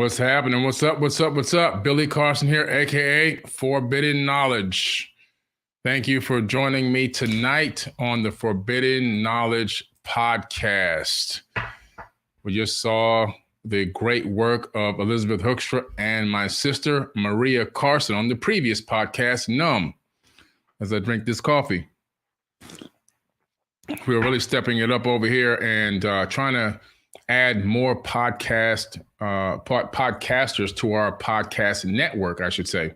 What's happening? What's up? What's up? What's up? Billy Carson here, aka Forbidden Knowledge. Thank you for joining me tonight on the Forbidden Knowledge podcast. We just saw the great work of Elizabeth Hoekstra and my sister Maria Carson on the previous podcast, Numb, as I drink this coffee. We're really stepping it up over here and trying to add more podcasters to our podcast network, I should say.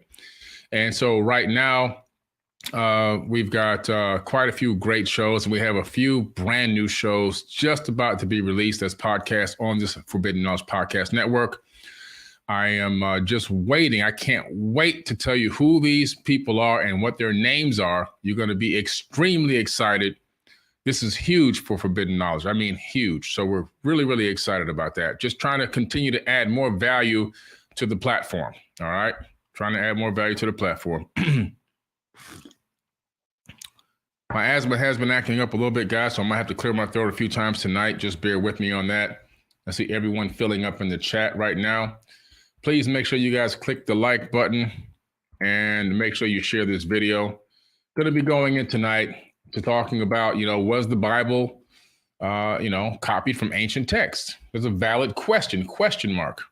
And so right now, we've got quite a few great shows, and we have a few brand new shows just about to be released as podcasts on this Forbidden Knowledge Podcast Network. I am just waiting. I can't wait to tell you who these people are and what their names are. You're going to be extremely excited. This is huge for Forbidden Knowledge. I mean, huge. So we're really, really excited about that. Just trying to continue to add more value to the platform. All right. Trying to add more value to the platform. My asthma has been acting up a little bit, guys, so I might have to clear my throat a few times tonight. Just bear with me on that. I see everyone filling up in the chat right now. Please make sure you guys click the like button and make sure you share this video. Going to be going in tonight to talking about, was the Bible, copied from ancient texts? There's a valid question mark.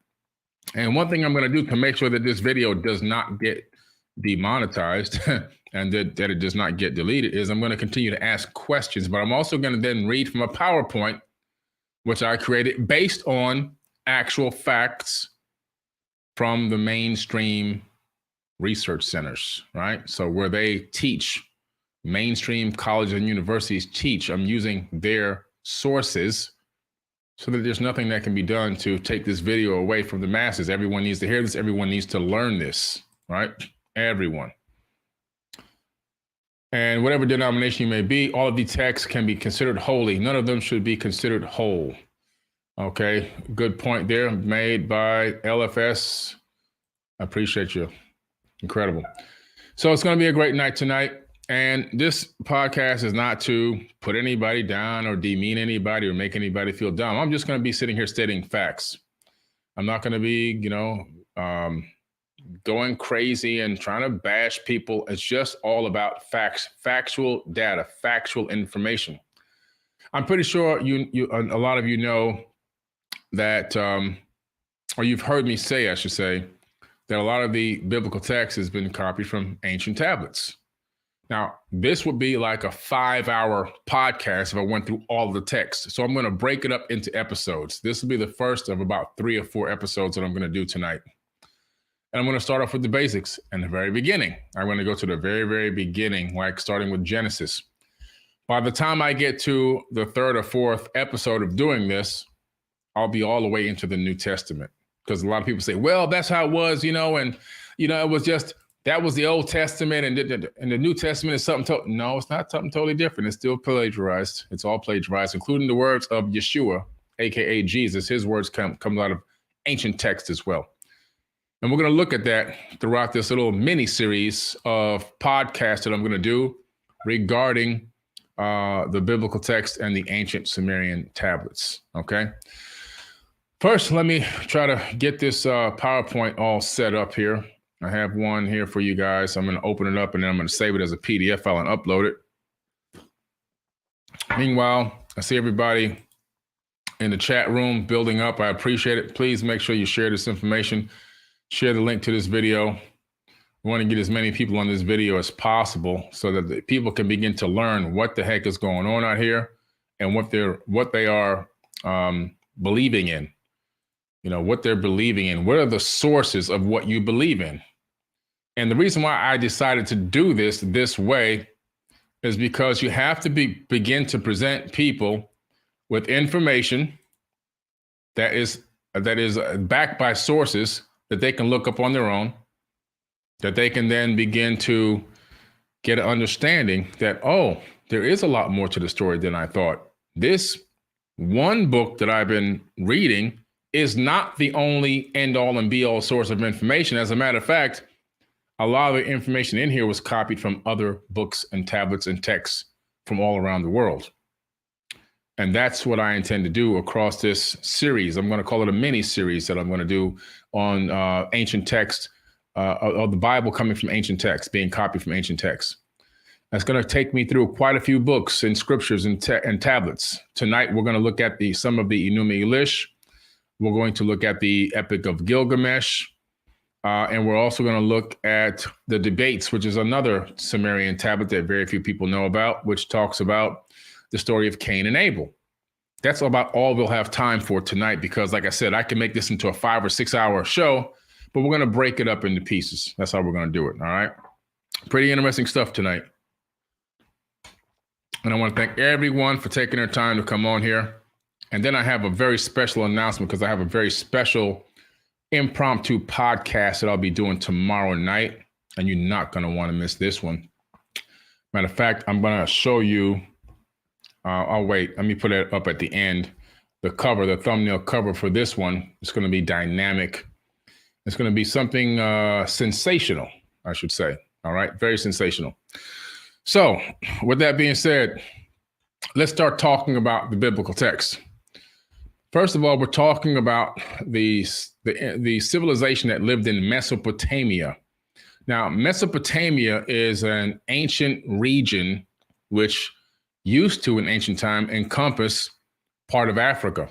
And one thing I'm going to do to make sure that this video does not get demonetized and that it does not get deleted is I'm going to continue to ask questions, but I'm also going to then read from a PowerPoint, which I created based on actual facts from the mainstream research centers, right? So where they teach, mainstream colleges and universities teach, I'm using their sources so that there's nothing that can be done to take this video away from the masses. Everyone needs to hear this. Everyone needs to learn this, right? Everyone. And whatever denomination you may be, all of the texts can be considered holy. None of them should be considered whole. Okay, good point there made by LFS. I appreciate you. Incredible. So it's going to be a great night tonight. And this podcast is not to put anybody down or demean anybody or make anybody feel dumb. I'm just going to be sitting here stating facts. I'm not going to be, going crazy and trying to bash people. It's just all about facts, factual data, factual information. I'm pretty sure a lot of you know that, or you've heard me say, I should say, that a lot of the biblical text has been copied from ancient tablets. Now, this would be like a 5-hour podcast if I went through all of the text. So I'm going to break it up into episodes. This will be the first of about 3 or 4 episodes that I'm going to do tonight. And I'm going to start off with the basics and the very beginning. I'm going to go to the very, very beginning, like starting with Genesis. By the time I get to the 3rd or 4th episode of doing this, I'll be all the way into the New Testament. Because a lot of people say, well, that's how it was, and, it was just, that was the Old Testament and the New Testament is something. No, it's not something totally different. It's still plagiarized. It's all plagiarized, including the words of Yeshua, aka Jesus. His words come out of ancient text as well. And we're going to look at that throughout this little mini series of podcasts that I'm going to do regarding the biblical text and the ancient Sumerian tablets. Okay. First, let me try to get this PowerPoint all set up here. I have one here for you guys. I'm going to open it up and then I'm going to save it as a PDF file and upload it. Meanwhile, I see everybody in the chat room building up. I appreciate it. Please make sure you share this information. Share the link to this video. We want to get as many people on this video as possible so that the people can begin to learn what the heck is going on out here and what they are believing in. What they're believing in. What are the sources of what you believe in? And the reason why I decided to do this way is because you have to begin to present people with information that is backed by sources that they can look up on their own, that they can then begin to get an understanding that, oh, there is a lot more to the story than I thought. This one book that I've been reading is not the only end all and be all source of information. As a matter of fact, a lot of the information in here was copied from other books and tablets and texts from all around the world. And that's what I intend to do across this series. I'm going to call it a mini series that I'm going to do on ancient text, of the Bible coming from ancient texts, being copied from ancient texts. That's going to take me through quite a few books and scriptures and tablets. Tonight, we're going to look at some of the Enuma Elish. We're going to look at the Epic of Gilgamesh. And we're also going to look at the debates, which is another Sumerian tablet that very few people know about, which talks about the story of Cain and Abel. That's about all we'll have time for tonight, because like I said, I can make this into a 5 or 6 hour show, but we're going to break it up into pieces. That's how we're going to do it. All right. Pretty interesting stuff tonight. And I want to thank everyone for taking their time to come on here. And then I have a very special announcement, because I have a very special impromptu podcast that I'll be doing tomorrow night. And you're not going to want to miss this one. Matter of fact, I'm going to show you. I'll wait. Let me put it up at the end. The cover, the thumbnail cover for this one, is going to be dynamic. It's going to be something sensational, I should say. All right. Very sensational. So with that being said, let's start talking about the biblical text. First of all, we're talking about the civilization that lived in Mesopotamia. Now, Mesopotamia is an ancient region which used to, in ancient time, encompass part of Africa.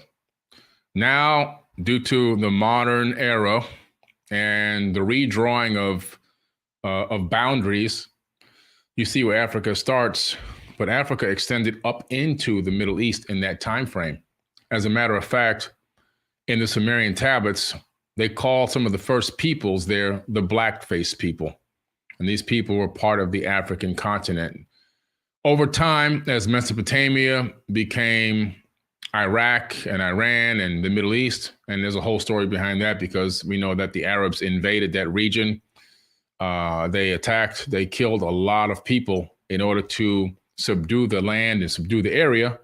Now, due to the modern era and the redrawing of boundaries, you see where Africa starts, but Africa extended up into the Middle East in that time frame. As a matter of fact, in the Sumerian tablets, they call some of the first peoples there the black-faced people. And these people were part of the African continent. Over time, as Mesopotamia became Iraq and Iran and the Middle East, and there's a whole story behind that, because we know that the Arabs invaded that region. They attacked, they killed a lot of people in order to subdue the land and subdue the area,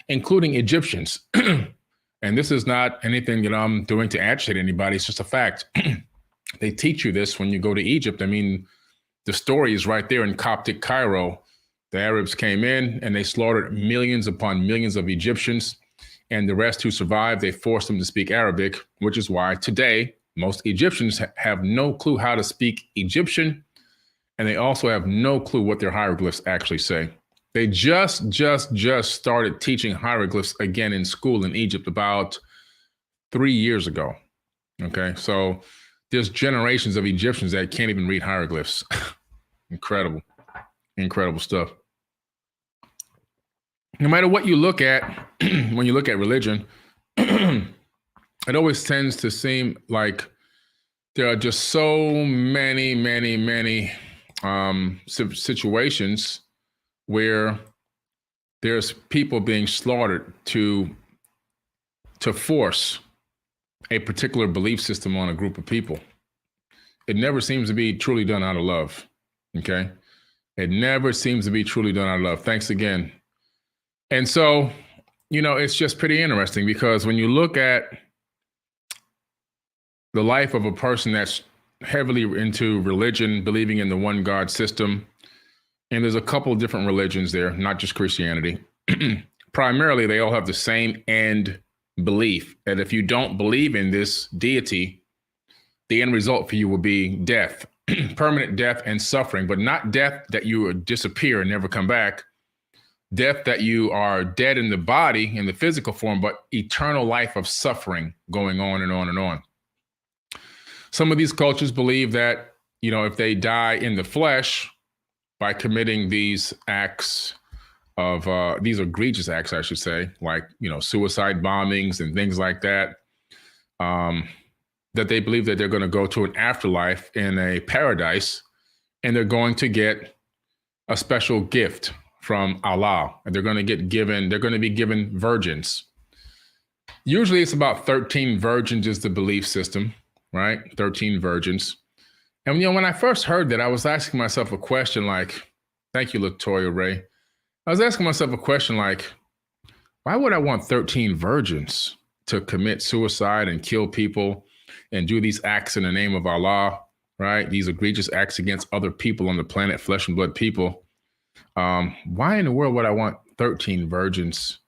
including Egyptians. And this is not anything that I'm doing to agitate anybody. It's just a fact. They teach you this when you go to Egypt. I mean, the story is right there in Coptic Cairo. The Arabs came in and they slaughtered millions upon millions of Egyptians. And the rest who survived, they forced them to speak Arabic, which is why today most Egyptians have no clue how to speak Egyptian. And they also have no clue what their hieroglyphs actually say. They just started teaching hieroglyphs again in school in Egypt about 3 years ago. Okay, so there's generations of Egyptians that can't even read hieroglyphs. Incredible stuff. No matter what you look at, when you look at religion, it always tends to seem like there are just so many situations where there's people being slaughtered to force a particular belief system on a group of people. It never seems to be truly done out of love, okay? It never seems to be truly done out of love. Thanks again. And so, it's just pretty interesting, because when you look at the life of a person that's heavily into religion, believing in the one God system, and there's a couple of different religions there, not just Christianity. Primarily, they all have the same end belief that if you don't believe in this deity, the end result for you will be death, permanent death and suffering, but not death that you would disappear and never come back. Death that you are dead in the body, in the physical form, but eternal life of suffering going on and on and on. Some of these cultures believe that, if they die in the flesh, by committing these acts of these egregious acts, I should say, like, suicide bombings and things like that, that they believe that they're going to go to an afterlife in a paradise, and they're going to get a special gift from Allah, and they're going to be given virgins. Usually it's about 13 virgins is the belief system, right? 13 virgins. And, when I first heard that, I was asking myself a question like, thank you, Latoya Ray. I was asking myself a question like, why would I want 13 virgins to commit suicide and kill people and do these acts in the name of Allah, right? These egregious acts against other people on the planet, flesh and blood people. Why in the world would I want 13 virgins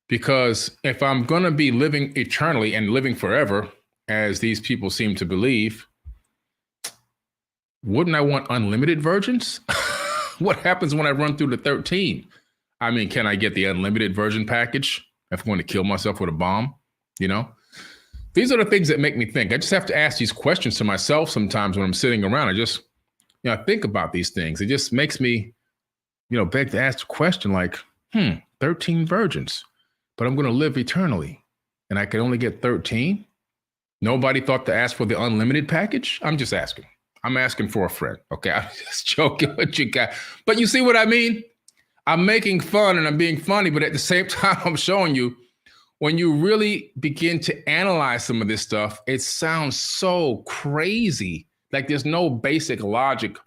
Because if I'm going to be living eternally and living forever, as these people seem to believe, wouldn't I want unlimited virgins? What happens when I run through the 13? I mean, can I get the unlimited virgin package if I'm going to kill myself with a bomb? You know, these are the things that make me think. I just have to ask these questions to myself sometimes when I'm sitting around. I just, I think about these things. It just makes me, beg to ask the question like, 13 virgins, but I'm going to live eternally and I can only get 13? Nobody thought to ask for the unlimited package? I'm just asking. I'm asking for a friend. Okay, I'm just joking what you got. But you see what I mean? I'm making fun and I'm being funny, but at the same time, I'm showing you when you really begin to analyze some of this stuff, it sounds so crazy. Like there's no basic logic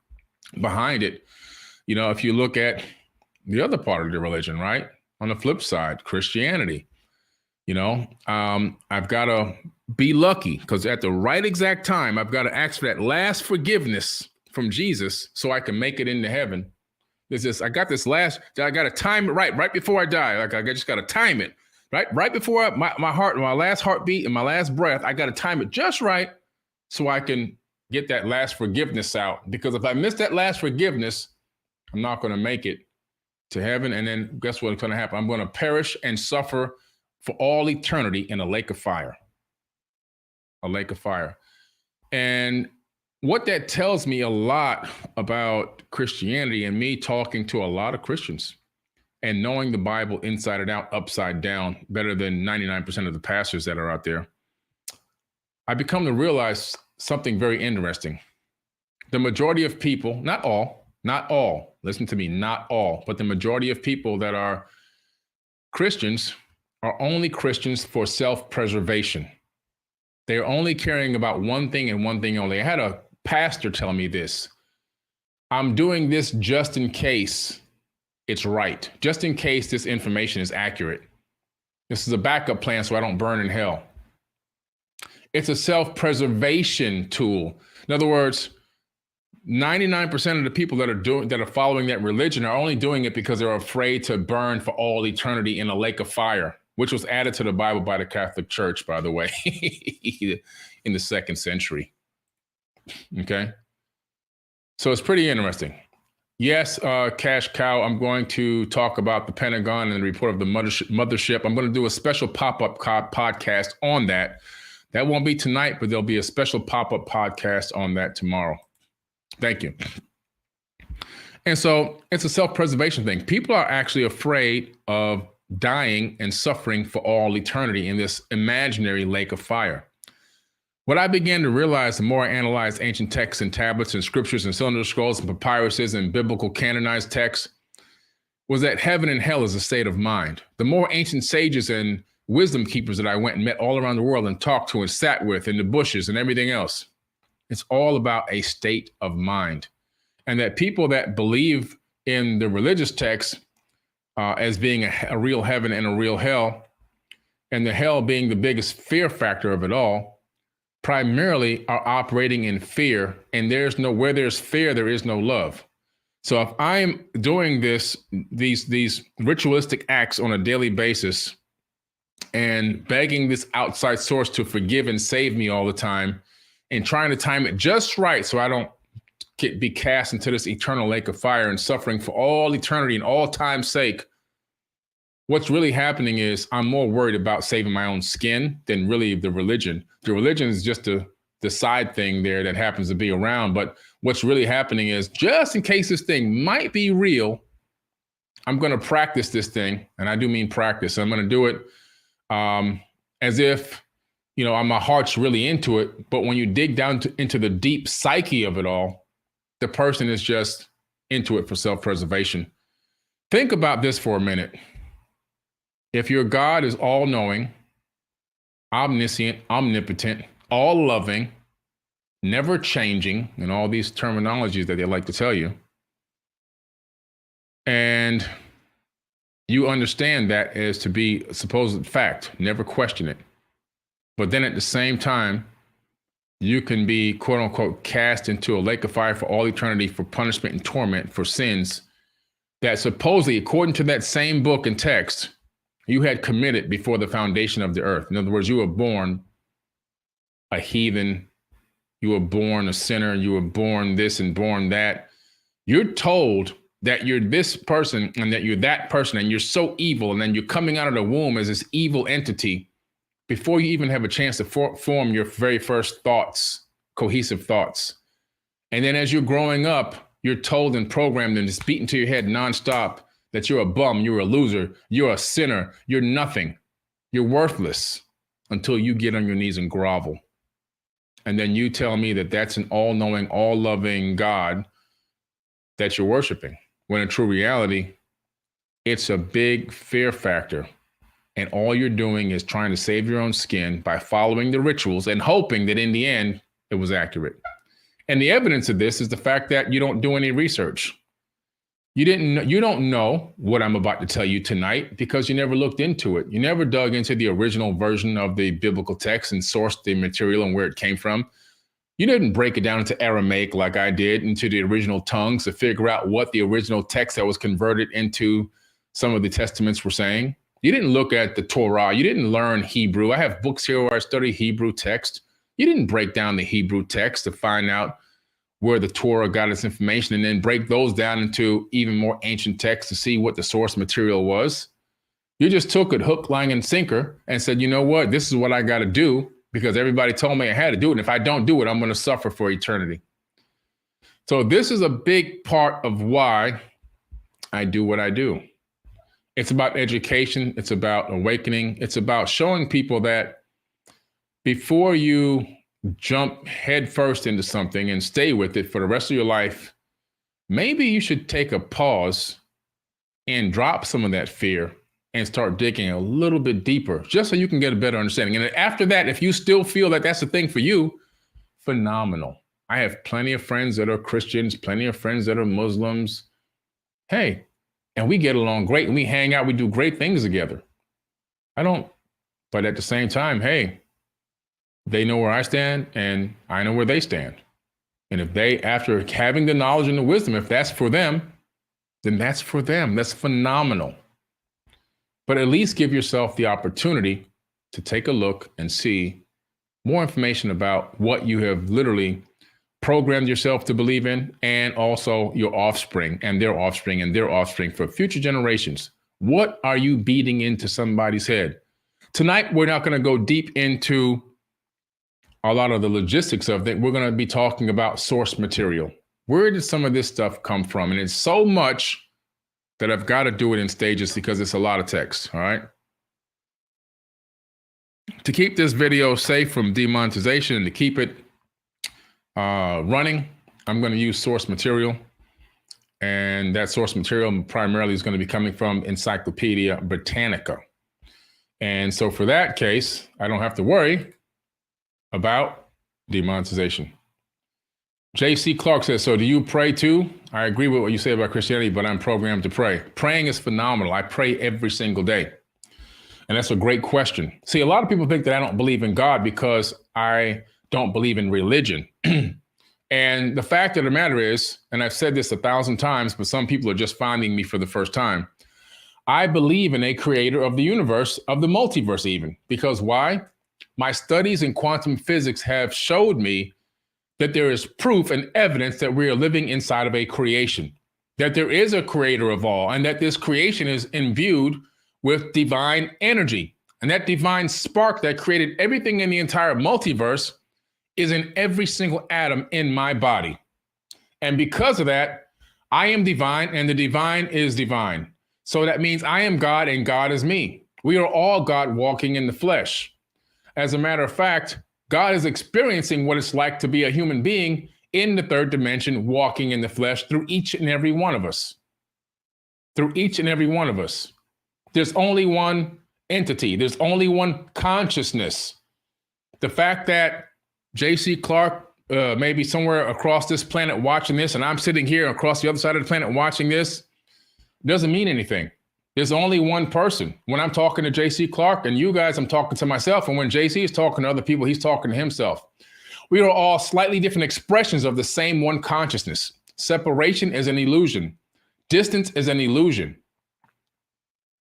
behind it. If you look at the other part of the religion, right? On the flip side, Christianity, I've got to be lucky because at the right exact time, I've got to ask for that last forgiveness from Jesus so I can make it into heaven. I got to time it right before I die. Like I just got to time it, right before my last heartbeat and my last breath. I got to time it just right so I can get that last forgiveness out. Because if I miss that last forgiveness, I'm not going to make it to heaven. And then guess what's going to happen? I'm going to perish and suffer for all eternity in a lake of fire. A lake of fire. And what that tells me a lot about Christianity and me talking to a lot of Christians and knowing the Bible inside and out, upside down, better than 99% of the pastors that are out there, I become to realize something very interesting. The majority of people, not all, listen to me, not all, but the majority of people that are Christians are only Christians for self-preservation. They're only caring about one thing and one thing only. I had a pastor tell me this. I'm doing this just in case it's right, just in case this information is accurate. This is a backup plan so I don't burn in hell. It's a self-preservation tool. In other words, 99% of the people that are following that religion are only doing it because they're afraid to burn for all eternity in a lake of fire, which was added to the Bible by the Catholic Church, by the way, in the 2nd century. Okay. So it's pretty interesting. Yes, Cash Cow, I'm going to talk about the Pentagon and the report of the mothership. I'm going to do a special pop-up podcast on that. That won't be tonight, but there'll be a special pop-up podcast on that tomorrow. Thank you. And so it's a self-preservation thing. People are actually afraid of dying and suffering for all eternity in this imaginary lake of fire. What I began to realize the more I analyzed ancient texts and tablets and scriptures and cylinder scrolls and papyruses and biblical canonized texts was that heaven and hell is a state of mind. The more ancient sages and wisdom keepers that I went and met all around the world and talked to and sat with in the bushes and everything else, it's all about a state of mind. And that people that believe in the religious texts as being a real heaven and a real hell, and the hell being the biggest fear factor of it all, primarily are operating in fear, and where there's fear, there is no love. So if I'm doing these ritualistic acts on a daily basis and begging this outside source to forgive and save me all the time and trying to time it just right so I don't be cast into this eternal lake of fire and suffering for all eternity and all time's sake, what's really happening is I'm more worried about saving my own skin than really the religion. The religion is just the side thing there that happens to be around. But what's really happening is just in case this thing might be real, I'm going to practice this thing. And I do mean practice. I'm going to do it as if, my heart's really into it. But when you dig down into the deep psyche of it all, the person is just into it for self-preservation. Think about this for a minute. If your God is all-knowing, omniscient, omnipotent, all-loving, never changing, and all these terminologies that they like to tell you, and you understand that as to be a supposed fact, never question it. But then at the same time, you can be, quote unquote, cast into a lake of fire for all eternity for punishment and torment for sins that supposedly, according to that same book and text, You had committed before the foundation of the earth. In other words, you were born a heathen. You were born a sinner. You were born this and born that. You're told that you're this person and that you're that person and you're so evil. And then you're coming out of the womb as this evil entity before you even have a chance to form your very first thoughts, cohesive thoughts. And then as you're growing up, you're told and programmed and just beaten to your head nonstop that you're a bum, you're a loser, you're a sinner, you're nothing, you're worthless until you get on your knees and grovel. And then you tell me that that's an all-knowing, all-loving God that you're worshiping, when in true reality, it's a big fear factor. And all you're doing is trying to save your own skin by following the rituals and hoping that in the end, it was accurate. And the evidence of this is the fact that you don't do any research. You don't know what I'm about to tell you tonight because you never looked into it. You never dug into the original version of the biblical text and sourced the material and where it came from. You didn't break it down into Aramaic like I did, into the original tongues to figure out what the original text that was converted into some of the testaments were saying. You didn't look at the Torah. You didn't learn Hebrew. I have books here where I study Hebrew text. You didn't break down the Hebrew text to find out where the Torah got its information and then break those down into even more ancient texts to see what the source material was. You just took it hook, line, and sinker and said, you know what, this is what I got to do because everybody told me I had to do it. And if I don't do it, I'm going to suffer for eternity. So this is a big part of why I do what I do. It's about education. It's about awakening. It's about showing people that before you jump headfirst into something and stay with it for the rest of your life, maybe you should take a pause and drop some of that fear and start digging a little bit deeper, just so you can get a better understanding. And after that, if you still feel that that's the thing for you, phenomenal. I have plenty of friends that are Christians, plenty of friends that are Muslims. Hey, and we get along great and we hang out, we do great things together. But at the same time, hey, they know where I stand and I know where they stand. And if they, after having the knowledge and the wisdom, if that's for them, then that's for them. That's phenomenal. But at least give yourself the opportunity to take a look and see more information about what you have literally programmed yourself to believe in, and also your offspring and their offspring and their offspring for future generations. What are you beating into somebody's head? Tonight, we're not going to go deep into a lot of the logistics of it. We're going to be talking about source material. Where did some of this stuff come from? And it's so much that I've got to do it in stages because it's a lot of text, all right? To keep this video safe from demonetization and to keep it running, I'm going to use source material. And that source material primarily is going to be coming from Encyclopedia Britannica. And so for that case, I don't have to worry about demonetization. J.C. Clark says, so do you pray too? I agree with what you say about Christianity, but I'm programmed to pray. Praying is phenomenal. I pray every single day. And that's a great question. See, a lot of people think that I don't believe in God because I don't believe in religion. And the fact of the matter is, and I've said this 1,000 times, but some people are just finding me for the first time, I believe in a creator of the universe, of the multiverse even. Because why? My studies in quantum physics have showed me that there is proof and evidence that we are living inside of a creation, that there is a creator of all, and that this creation is imbued with divine energy. And that divine spark that created everything in the entire multiverse is in every single atom in my body. And because of that, I am divine and the divine is divine. So that means I am God and God is me. We are all God walking in the flesh. As a matter of fact, God is experiencing what it's like to be a human being in the third dimension, walking in the flesh through each and every one of us. Through each and every one of us. There's only one entity. There's only one consciousness. The fact that J.C. Clark may be somewhere across this planet watching this, and I'm sitting here across the other side of the planet watching this, doesn't mean anything. There's only one person. When I'm talking to J.C. Clark and you guys, I'm talking to myself. And when J.C. is talking to other people, he's talking to himself. We are all slightly different expressions of the same one consciousness. Separation is an illusion. Distance is an illusion.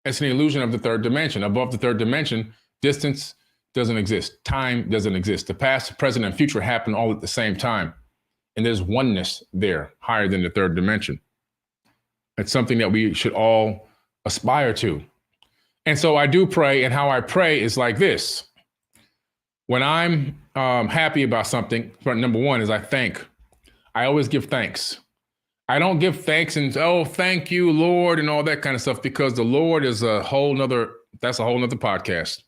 It's an illusion of the third dimension. Above the third dimension, distance doesn't exist. Time doesn't exist. The past, present, and future happen all at the same time. And there's oneness there, higher than the third dimension. It's something that we should all aspire to. And so I do pray, and how I pray is like this. When I'm happy about something, number one is I thank. I always give thanks. I don't give thanks and, oh, thank you, Lord, and all that kind of stuff, because the Lord is that's a whole nother podcast.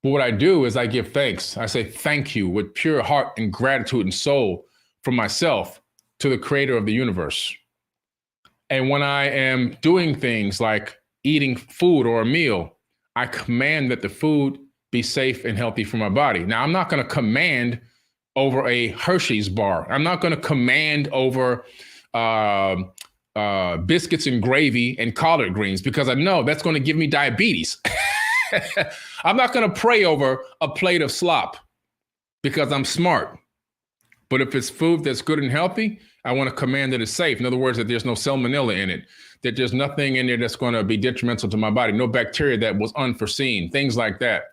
But what I do is I give thanks. I say thank you with pure heart and gratitude and soul from myself to the creator of the universe. And when I am doing things like eating food or a meal, I command that the food be safe and healthy for my body. Now, I'm not going to command over a Hershey's bar. I'm not going to command over biscuits and gravy and collard greens, because I know that's going to give me diabetes. I'm not going to pray over a plate of slop because I'm smart. But if it's food that's good and healthy, I want to command that it's safe. In other words, that there's no salmonella in it, that there's nothing in there that's going to be detrimental to my body, no bacteria that was unforeseen, things like that.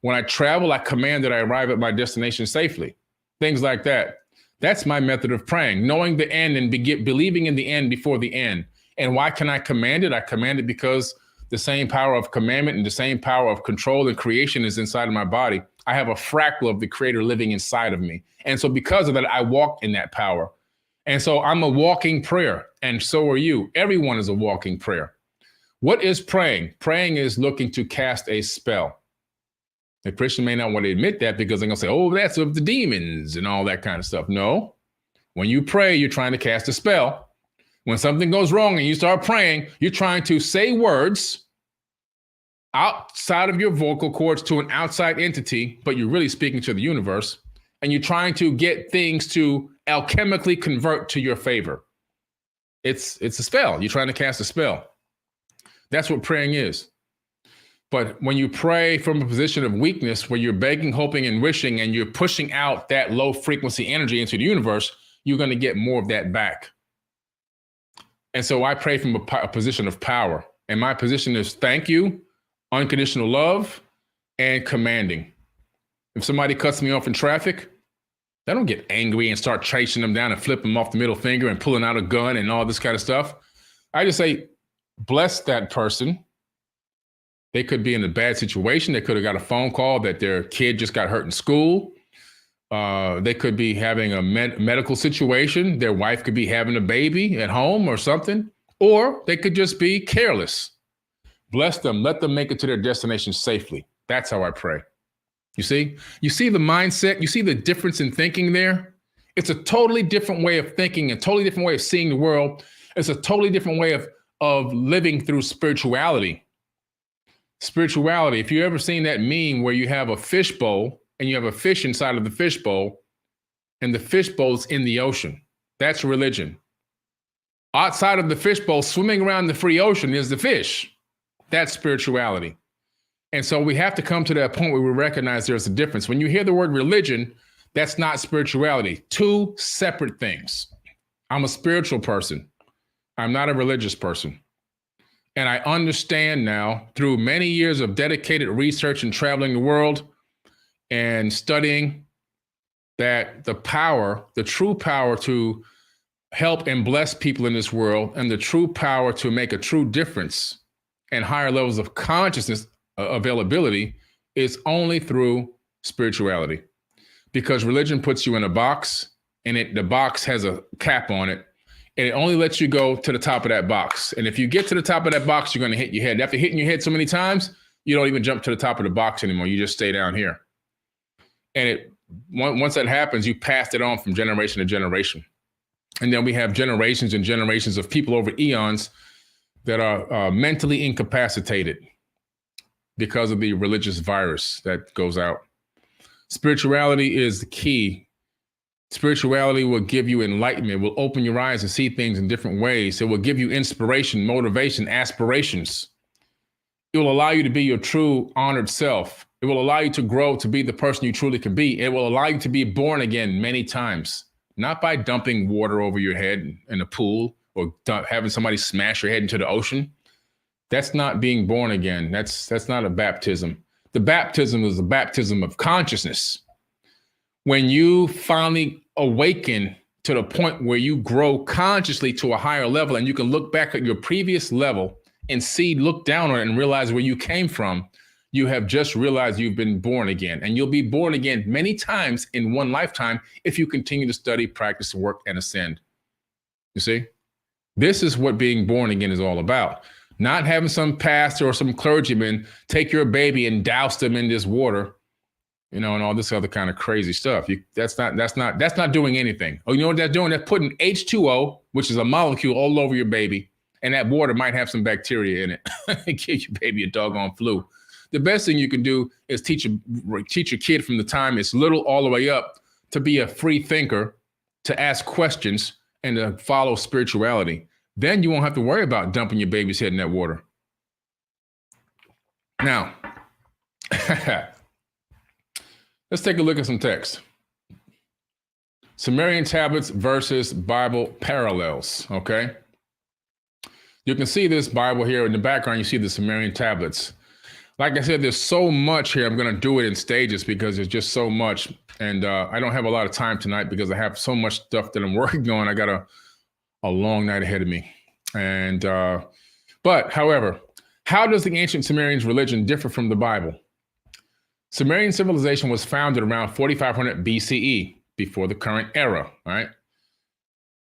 When I travel, I command that I arrive at my destination safely, things like that. That's my method of praying, knowing the end and believing in the end before the end. And why can I command it? I command it because the same power of commandment and the same power of control and creation is inside of my body. I have a fractal of the creator living inside of me. And so because of that, I walk in that power. And so I'm a walking prayer, and so are you. Everyone is a walking prayer. What is praying? Praying is looking to cast a spell. The Christian may not want to admit that because they're going to say, oh, that's of the demons and all that kind of stuff. No, when you pray, you're trying to cast a spell. When something goes wrong and you start praying, you're trying to say words outside of your vocal cords to an outside entity, but you're really speaking to the universe, and you're trying to get things to alchemically convert to your favor. It's a spell. You're trying to cast a spell. That's what praying is. But when you pray from a position of weakness, where you're begging, hoping, and wishing, and you're pushing out that low frequency energy into the universe, you're going to get more of that back. And so I pray from a position of power. And my position is thank you, unconditional love, and commanding. If somebody cuts me off in traffic, I don't get angry and start chasing them down and flip them off the middle finger and pulling out a gun and all this kind of stuff. I just say, bless that person. They could be in a bad situation. They could have got a phone call that their kid just got hurt in school. They could be having a medical situation. Their wife could be having a baby at home or something. Or they could just be careless. Bless them. Let them make it to their destination safely. That's how I pray. You see the mindset, you see the difference in thinking there. It's a totally different way of thinking, a totally different way of seeing the world. It's a totally different way of living through spirituality. Spirituality. If you ever seen that meme where you have a fish bowl and you have a fish inside of the fish bowl and the fish bowl's in the ocean, that's religion. Outside of the fish bowl, swimming around the free ocean is the fish. That's spirituality. And so we have to come to that point where we recognize there's a difference. When you hear the word religion, that's not spirituality. Two separate things. I'm a spiritual person. I'm not a religious person. And I understand now, through many years of dedicated research and traveling the world and studying, that the power, the true power to help and bless people in this world, and the true power to make a true difference and higher levels of consciousness availability, is only through spirituality. Because religion puts you in a box, and the box has a cap on it, and it only lets you go to the top of that box. And if you get to the top of that box, you're going to hit your head. After hitting your head so many times, you don't even jump to the top of the box anymore. You just stay down here. And once that happens, you pass it on from generation to generation. And then we have generations and generations of people over eons that are mentally incapacitated because of the religious virus that goes out. Spirituality is the key. Spirituality will give you enlightenment, will open your eyes to see things in different ways. It will give you inspiration, motivation, aspirations. It will allow you to be your true honored self. It will allow you to grow to be the person you truly can be. It will allow you to be born again many times, not by dumping water over your head in a pool or having somebody smash your head into the ocean. That's not being born again. That's not a baptism. The baptism is a baptism of consciousness. When you finally awaken to the point where you grow consciously to a higher level and you can look back at your previous level and look down on it and realize where you came from, you have just realized you've been born again. And you'll be born again many times in one lifetime if you continue to study, practice, work, and ascend. You see? This is what being born again is all about. Not having some pastor or some clergyman take your baby and douse them in this water, and all this other kind of crazy stuff. That's not doing anything. Oh, you know what that's doing? That's putting H2O, which is a molecule, all over your baby, and that water might have some bacteria in it. Give your baby a doggone flu. The best thing you can do is teach your kid from the time it's little all the way up to be a free thinker, to ask questions, and to follow spirituality. Then you won't have to worry about dumping your baby's head in that water. Now, let's take a look at some text. Sumerian tablets versus Bible parallels, okay? You can see this Bible here in the background. You see the Sumerian tablets. Like I said, there's so much here. I'm going to do it in stages because there's just so much. And I don't have a lot of time tonight because I have so much stuff that I'm working on. I got a long night ahead of me. And but however, how does the ancient Sumerians' religion differ from the Bible? Sumerian civilization was founded around 4500 BCE, before the current era, right?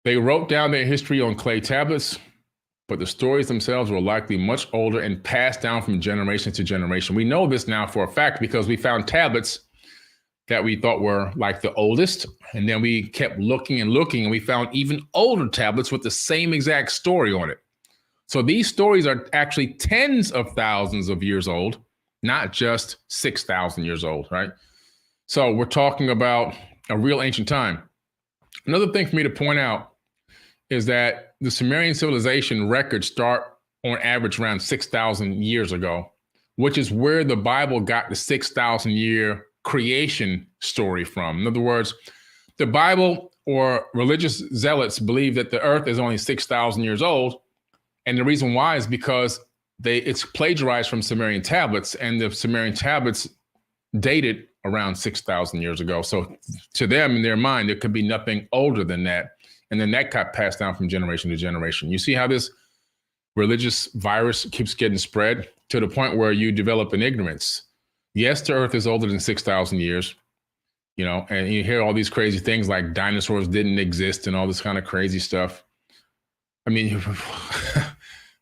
They wrote down their history on clay tablets, but the stories themselves were likely much older and passed down from generation to generation. We know this now for a fact because we found tablets that we thought were like the oldest. And then we kept looking and looking, and we found even older tablets with the same exact story on it. So these stories are actually tens of thousands of years old, not just 6,000 years old, right? So we're talking about a real ancient time. Another thing for me to point out is that the Sumerian civilization records start on average around 6,000 years ago, which is where the Bible got the 6,000 year creation story from. In other words, the Bible or religious zealots believe that the earth is only 6,000 years old. And the reason why is because it's plagiarized from Sumerian tablets, and the Sumerian tablets dated around 6,000 years ago. So to them, in their mind, there could be nothing older than that. And then that got passed down from generation to generation. You see how this religious virus keeps getting spread to the point where you develop an ignorance. Yes, the earth is older than 6,000 years, and you hear all these crazy things like dinosaurs didn't exist and all this kind of crazy stuff. I mean,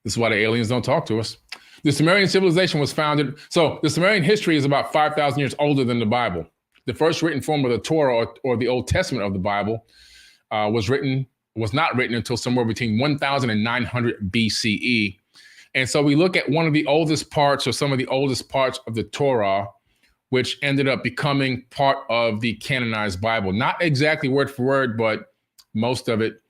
this is why the aliens don't talk to us. The Sumerian civilization was founded. So the Sumerian history is about 5,000 years older than the Bible. The first written form of the Torah or the Old Testament of the Bible was not written until somewhere between 1,000 and 900 BCE. And so we look at one of the oldest parts, or some of the oldest parts of the Torah, which ended up becoming part of the canonized Bible. Not exactly word for word, but most of it.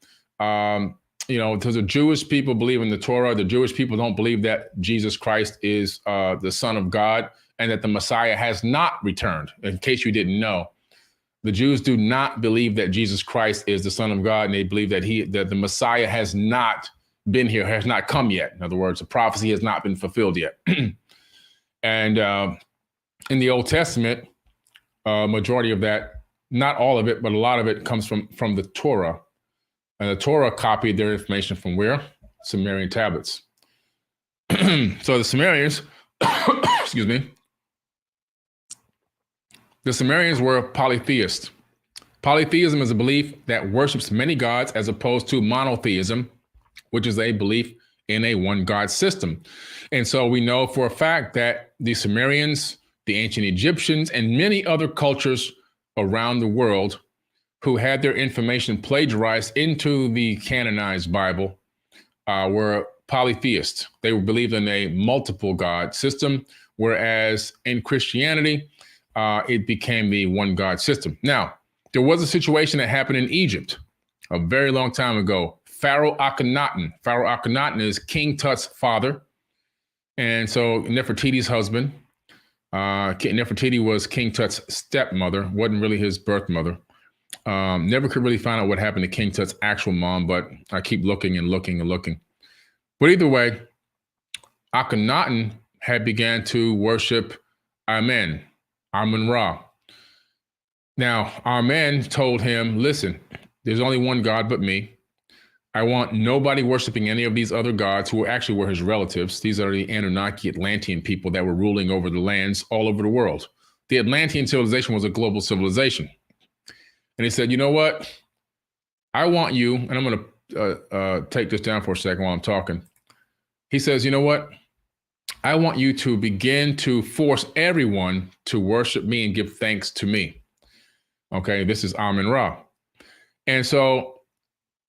Because the Jewish people believe in the Torah. The Jewish people don't believe that Jesus Christ is the Son of God and that the Messiah has not returned. In case you didn't know, the Jews do not believe that Jesus Christ is the Son of God, and they believe that the Messiah has not been here, has not come yet. In other words, the prophecy has not been fulfilled yet. And in the Old Testament, majority of that, not all of it, but a lot of it comes from the Torah. And the Torah copied their information from where? Sumerian tablets. So the Sumerians, excuse me, the Sumerians were polytheists. Polytheism is a belief that worships many gods as opposed to monotheism, which is a belief in a one God system. And so we know for a fact that the Sumerians, the ancient Egyptians, and many other cultures around the world who had their information plagiarized into the canonized Bible were polytheists. They believed in a multiple God system, whereas in Christianity, it became the one God system. Now, there was a situation that happened in Egypt a very long time ago. Pharaoh Akhenaten. Pharaoh Akhenaten is King Tut's father. And so Nefertiti's husband. Nefertiti was King Tut's stepmother, wasn't really his birth mother. Never could really find out what happened to King Tut's actual mom, but I keep looking and looking and looking. But either way, Akhenaten had began to worship Amen, Amun-Ra. Now, Amen told him, listen, there's only one God but me. I want nobody worshiping any of these other gods who actually were his relatives. These are the Anunnaki Atlantean people that were ruling over the lands all over the world. The Atlantean civilization was a global civilization. And he said, you know what? I want you, and I'm going to take this down for a second while I'm talking. He says, you know what? I want you to begin to force everyone to worship me and give thanks to me. Okay, this is Amun-Ra. And so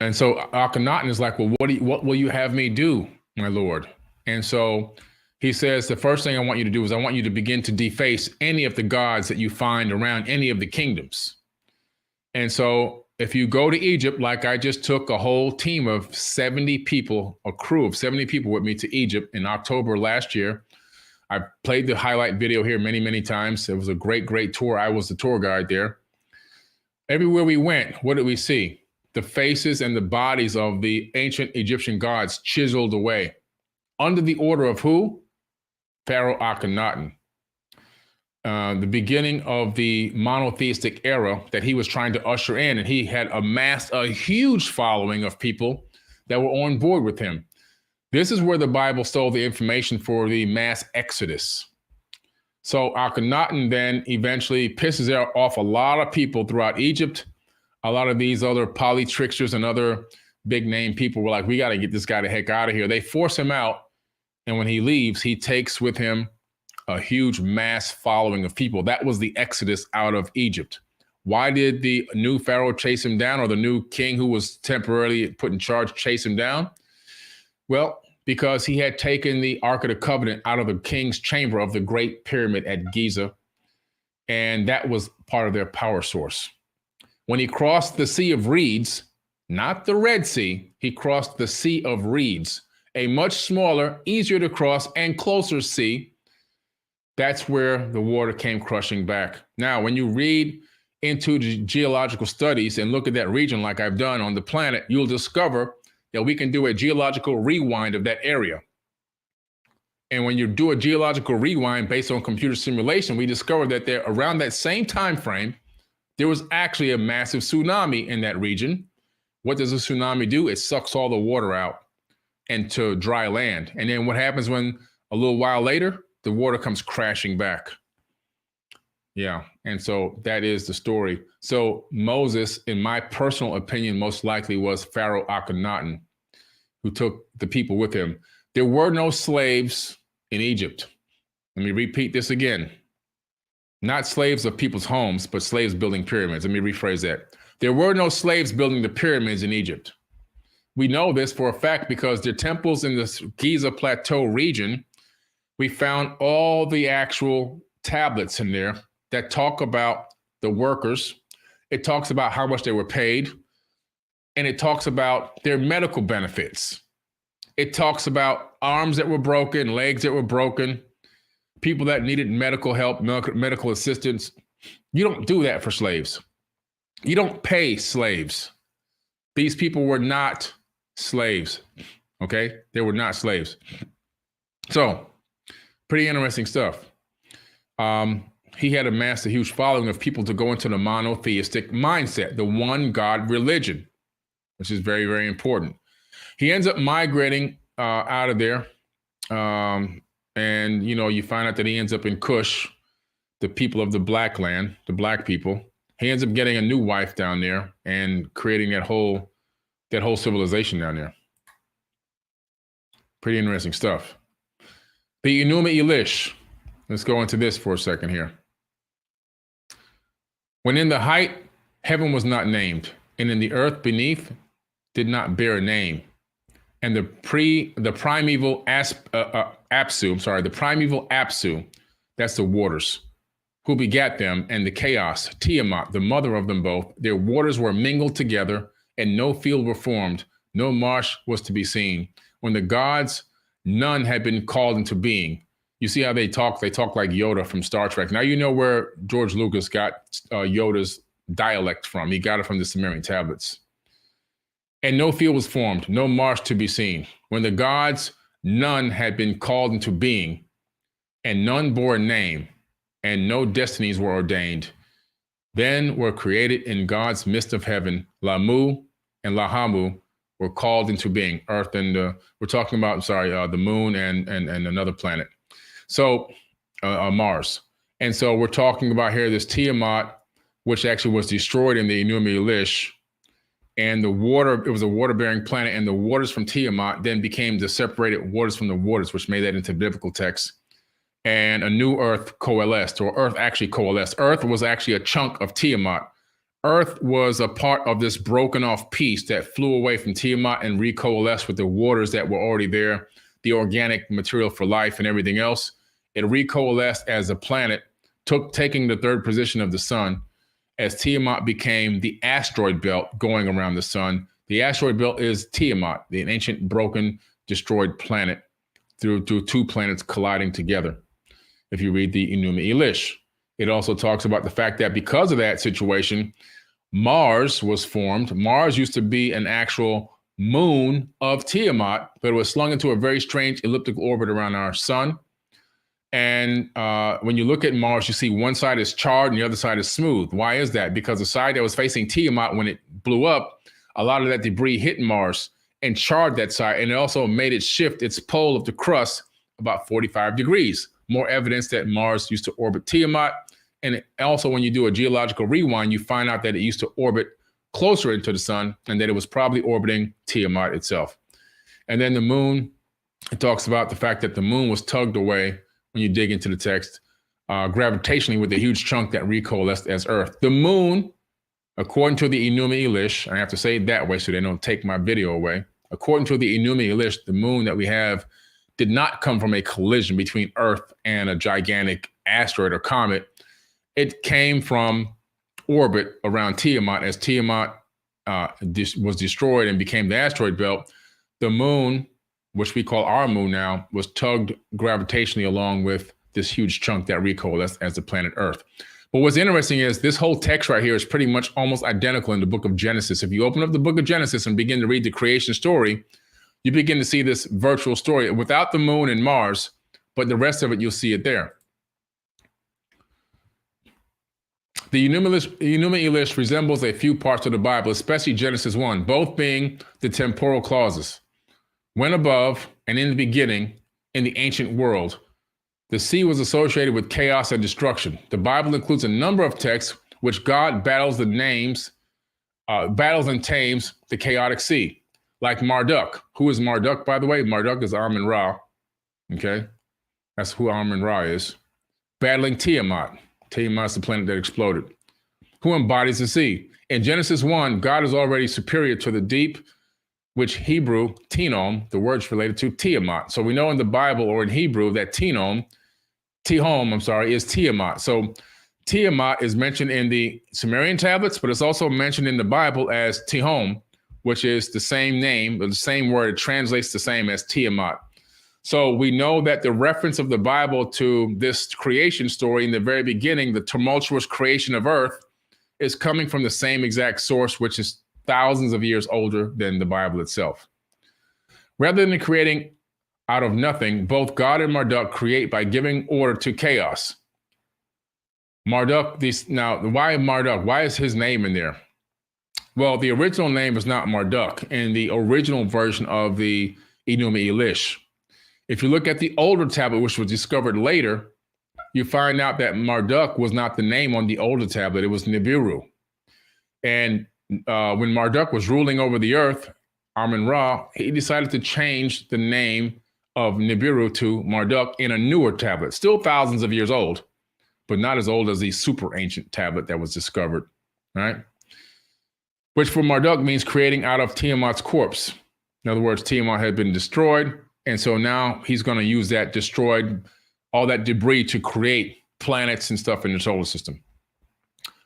Akhenaten is like, well, what will you have me do, my lord? And so he says, the first thing I want you to do is I want you to begin to deface any of the gods that you find around any of the kingdoms. And so if you go to Egypt, like I just took a whole team of 70 people, a crew of 70 people with me to Egypt in October last year. I played the highlight video here many, many times. It was a great, great tour. I was the tour guide there. Everywhere we went, what did we see? The faces and the bodies of the ancient Egyptian gods chiseled away. Under the order of who? Pharaoh Akhenaten. The beginning of the monotheistic era that he was trying to usher in, and he had amassed a huge following of people that were on board with him. This is where the Bible stole the information for the mass exodus. So Akhenaten then eventually pisses off a lot of people throughout Egypt. A lot of these other polytricksters and other big name people were like, we got to get this guy the heck out of here. They force him out. And when he leaves, he takes with him a huge mass following of people. That was the exodus out of Egypt. Why did the new Pharaoh chase him down, or the new king who was temporarily put in charge chase him down? Well, because he had taken the Ark of the Covenant out of the king's chamber of the Great Pyramid at Giza. And that was part of their power source. When he crossed the Sea of Reeds, not the Red Sea, he crossed the Sea of Reeds, a much smaller, easier to cross, and closer sea. That's where the water came crushing back. Now, when you read into the geological studies and look at that region like I've done on the planet, you'll discover that we can do a geological rewind of that area. And when you do a geological rewind based on computer simulation, we discovered that there, around that same time frame, there was actually a massive tsunami in that region. What does a tsunami do? It sucks all the water out into dry land. And then what happens when a little while later, the water comes crashing back? Yeah, and so that is the story. So Moses, in my personal opinion, most likely was Pharaoh Akhenaten, who took the people with him. There were no slaves in Egypt. Let me repeat this again. Not slaves of people's homes, but slaves building pyramids. Let me rephrase that. There were no slaves building the pyramids in Egypt. We know this for a fact because the temples in the Giza Plateau region, we found all the actual tablets in there that talk about the workers. It talks about how much they were paid, and it talks about their medical benefits. It talks about arms that were broken, legs that were broken, people that needed medical help, medical assistance. You don't do that for slaves. You don't pay slaves. These people were not slaves, okay? They were not slaves. So, pretty interesting stuff. He had amassed a huge following of people to go into the monotheistic mindset, the one God religion, which is very, very important. He ends up migrating out of there. And, you know, you find out that he ends up in Kush, the people of the black land, the black people. He ends up getting a new wife down there and creating that whole civilization down there. Pretty interesting stuff. The Enuma Elish. Let's go into this for a second here. When in the height, heaven was not named, and in the earth beneath did not bear a name. And the primeval Apsu, that's the waters, who begat them, and the chaos, Tiamat, the mother of them both, their waters were mingled together, and no field were formed, no marsh was to be seen. When the gods, none had been called into being. You see how they talk like Yoda from Star Trek. Now you know where George Lucas got Yoda's dialect from. He got it from the Sumerian tablets. And no field was formed, no marsh to be seen. When the gods none had been called into being, and none bore a name, and no destinies were ordained. Then were created in God's midst of heaven, Lamu and Lahamu were called into being. Earth and we're talking about, the moon and another planet. So Mars. And so we're talking about here this Tiamat, which actually was destroyed in the Enuma Elish. And the water, it was a water-bearing planet, and the waters from Tiamat then became the separated waters from the waters, which made that into biblical text. And a new Earth coalesced, or Earth actually coalesced. Earth was actually a chunk of Tiamat. Earth was a part of this broken off piece that flew away from Tiamat and recoalesced with the waters that were already there, the organic material for life and everything else. It recoalesced as a planet, taking the third position of the sun, as Tiamat became the asteroid belt going around the sun. The asteroid belt is Tiamat, the ancient, broken, destroyed planet, through two planets colliding together. If you read the Enuma Elish, it also talks about the fact that because of that situation, Mars was formed. Mars used to be an actual moon of Tiamat, but it was slung into a very strange elliptical orbit around our sun. And when you look at Mars, you see one side is charred and the other side is smooth. Why is that? Because the side that was facing Tiamat, when it blew up, a lot of that debris hit Mars and charred that side. And it also made it shift its pole of the crust about 45 degrees. More evidence that Mars used to orbit Tiamat. And also, when you do a geological rewind, you find out that it used to orbit closer into the sun and that it was probably orbiting Tiamat itself. And then the moon, it talks about the fact that the moon was tugged away, when you dig into the text, gravitationally with a huge chunk that recoalesced as Earth. The moon, according to the Enuma Elish, I have to say it that way so they don't take my video away. According to the Enuma Elish, the moon that we have did not come from a collision between Earth and a gigantic asteroid or comet. It came from orbit around Tiamat. As Tiamat was destroyed and became the asteroid belt, the moon, which we call our moon now, was tugged gravitationally along with this huge chunk that recoalesced as the planet Earth. But what's interesting is this whole text right here is pretty much almost identical in the book of Genesis. If you open up the book of Genesis and begin to read the creation story, you begin to see this virtual story without the moon and Mars, but the rest of it, you'll see it there. The Enuma Elish resembles a few parts of the Bible, especially Genesis 1, both being the temporal clauses. When above and in the beginning, in the ancient world, the sea was associated with chaos and destruction. The Bible includes a number of texts which God battles and tames the chaotic sea, like Marduk. Who is Marduk, by the way? Marduk is Amun-Ra. Okay, that's who Amun-Ra is. Battling Tiamat. Tiamat is the planet that exploded. Who embodies the sea? In Genesis 1, God is already superior to the deep, which Hebrew, Tinom, the word's related to Tiamat. So we know in the Bible or in Hebrew that Tihom, is Tiamat. So Tiamat is mentioned in the Sumerian tablets, but it's also mentioned in the Bible as Tihom, which is the same name, but the same word. It translates the same as Tiamat. So we know that the reference of the Bible to this creation story in the very beginning, the tumultuous creation of Earth, is coming from the same exact source, which is thousands of years older than the Bible itself. Rather than creating out of nothing, both God and Marduk create by giving order to chaos. Marduk, why Marduk? Why is his name in there? Well, the original name is not Marduk in the original version of the Enuma Elish. If you look at the older tablet, which was discovered later, you find out that Marduk was not the name on the older tablet. It was Nibiru. And when Marduk was ruling over the earth, Amun-Ra, he decided to change the name of Nibiru to Marduk in a newer tablet, still thousands of years old, but not as old as the super ancient tablet that was discovered, right? Which for Marduk means creating out of Tiamat's corpse. In other words, Tiamat had been destroyed, and so now he's going to use that destroyed, all that debris to create planets and stuff in the solar system.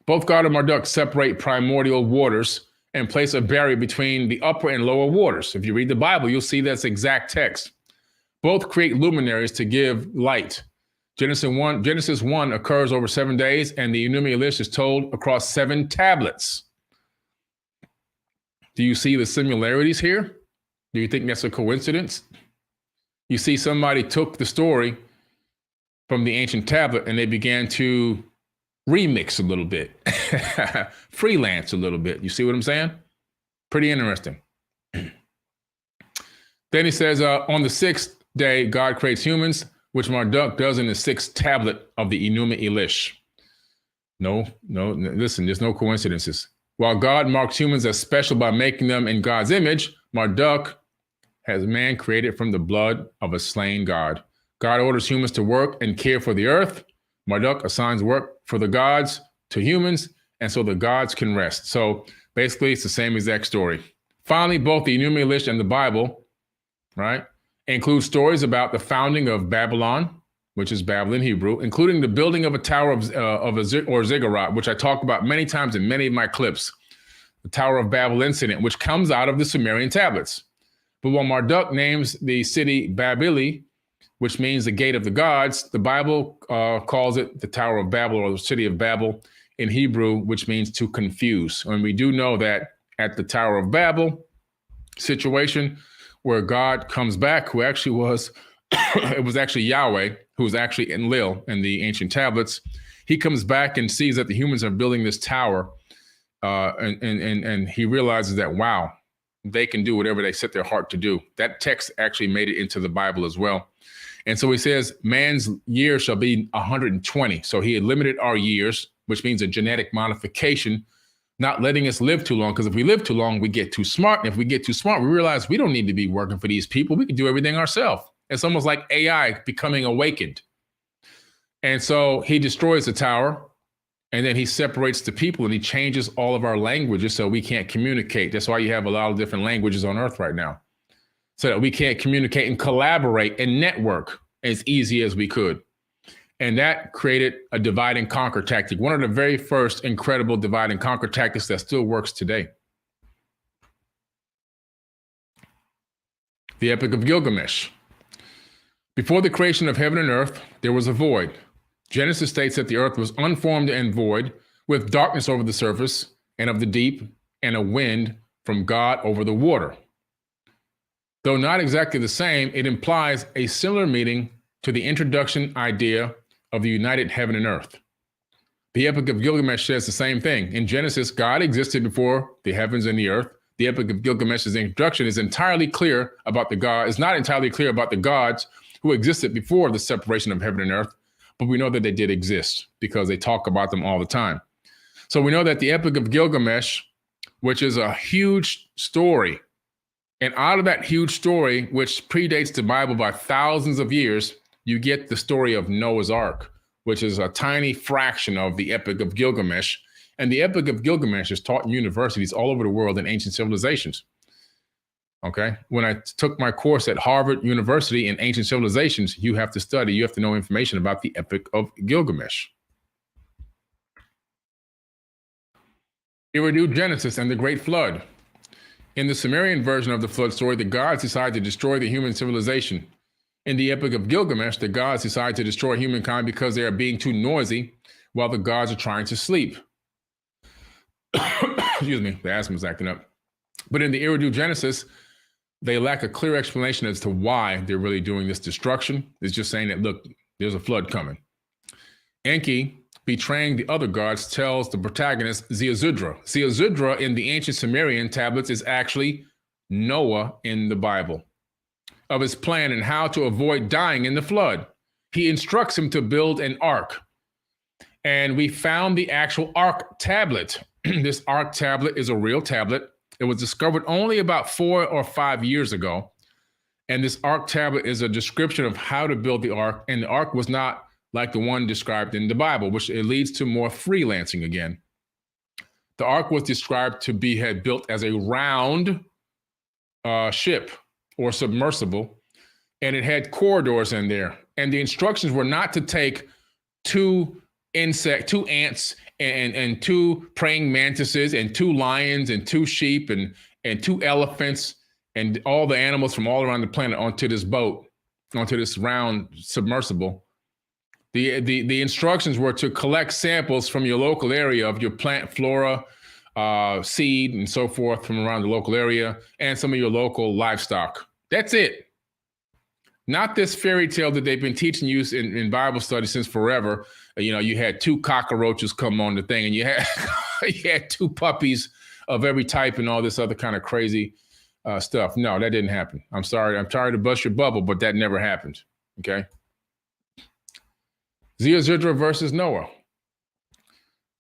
Both God and Marduk separate primordial waters and place a barrier between the upper and lower waters. If you read the Bible, you'll see that's exact text. Both create luminaries to give light. Genesis 1 occurs over 7 days, and the Enuma Elish is told across 7 tablets. Do you see the similarities here? Do you think that's a coincidence? You see, somebody took the story from the ancient tablet and they began to remix a little bit, freelance a little bit. You see what I'm saying? Pretty interesting. Then he says, on the sixth day, God creates humans, which Marduk does in the sixth tablet of the Enuma Elish. No, listen, there's no coincidences. While God marks humans as special by making them in God's image, Marduk has man created from the blood of a slain God. God orders humans to work and care for the earth. Marduk assigns work for the gods to humans, and so the gods can rest. So basically, it's the same exact story. Finally, both the Enuma Elish and the Bible, right, include stories about the founding of Babylon, which is Babel in Hebrew, including the building of a tower or ziggurat, which I talk about many times in many of my clips, the Tower of Babel incident, which comes out of the Sumerian tablets. But when Marduk names the city Babili, which means the gate of the gods, the Bible calls it the Tower of Babel or the city of Babel in Hebrew, which means to confuse. And we do know that at the Tower of Babel situation where God comes back, who actually was, it was actually Yahweh, who was actually Enlil in the ancient tablets. He comes back and sees that the humans are building this tower, and he realizes that, wow, they can do whatever they set their heart to do. That text actually made it into the Bible as well. And so he says, man's years shall be 120. So he had limited our years, which means a genetic modification, not letting us live too long. Because if we live too long, we get too smart. And if we get too smart, we realize we don't need to be working for these people. We can do everything ourselves. It's almost like AI becoming awakened. And so he destroys the tower, and then he separates the people, and he changes all of our languages so we can't communicate. That's why you have a lot of different languages on Earth right now, so that we can't communicate and collaborate and network as easy as we could. And that created a divide and conquer tactic, one of the very first incredible divide and conquer tactics that still works today. The Epic of Gilgamesh. Before the creation of heaven and earth, there was a void. Genesis states that the earth was unformed and void, with darkness over the surface and of the deep, and a wind from God over the water. Though not exactly the same, it implies a similar meaning to the introduction idea of the united heaven and earth. The Epic of Gilgamesh says the same thing. In Genesis, God existed before the heavens and the earth. The Epic of Gilgamesh's introduction is not entirely clear about the gods who existed before the separation of heaven and earth, but we know that they did exist because they talk about them all the time. So we know that the Epic of Gilgamesh, which is a huge story, and out of that huge story, which predates the Bible by thousands of years, you get the story of Noah's Ark, which is a tiny fraction of the Epic of Gilgamesh. And the Epic of Gilgamesh is taught in universities all over the world in ancient civilizations. Okay. When I took my course at Harvard University in ancient civilizations, you have to know information about the Epic of Gilgamesh. Eridu Genesis and the Great Flood. In the Sumerian version of the flood story, the gods decide to destroy the human civilization. In the Epic of Gilgamesh, the gods decide to destroy humankind because they are being too noisy while the gods are trying to sleep. Excuse me, the asthma's acting up. But in the Eridu Genesis, they lack a clear explanation as to why they're really doing this destruction. It's just saying that, look, there's a flood coming. Enki, betraying the other gods, tells the protagonist Ziusudra. Ziusudra in the ancient Sumerian tablets is actually Noah in the Bible, of his plan and how to avoid dying in the flood. He instructs him to build an ark. And we found the actual ark tablet. This ark tablet is a real tablet. It was discovered only about 4 or 5 years ago. And this ark tablet is a description of how to build the ark. And the ark was not like the one described in the Bible, which it leads to more freelancing again. The ark was described to be had built as a round ship or submersible, and it had corridors in there. And the instructions were not to take two ants and 2 praying mantises and 2 lions and 2 sheep and 2 elephants and all the animals from all around the planet onto this boat, onto this round submersible. The instructions were to collect samples from your local area of your plant flora, seed, and so forth from around the local area, and some of your local livestock. That's it. Not this fairy tale that they've been teaching you in Bible study since forever. You had 2 cockroaches come on the thing, and you had 2 puppies of every type and all this other kind of crazy stuff. No, that didn't happen. I'm sorry. I'm sorry to bust your bubble, but that never happened. Okay. Zidra versus Noah.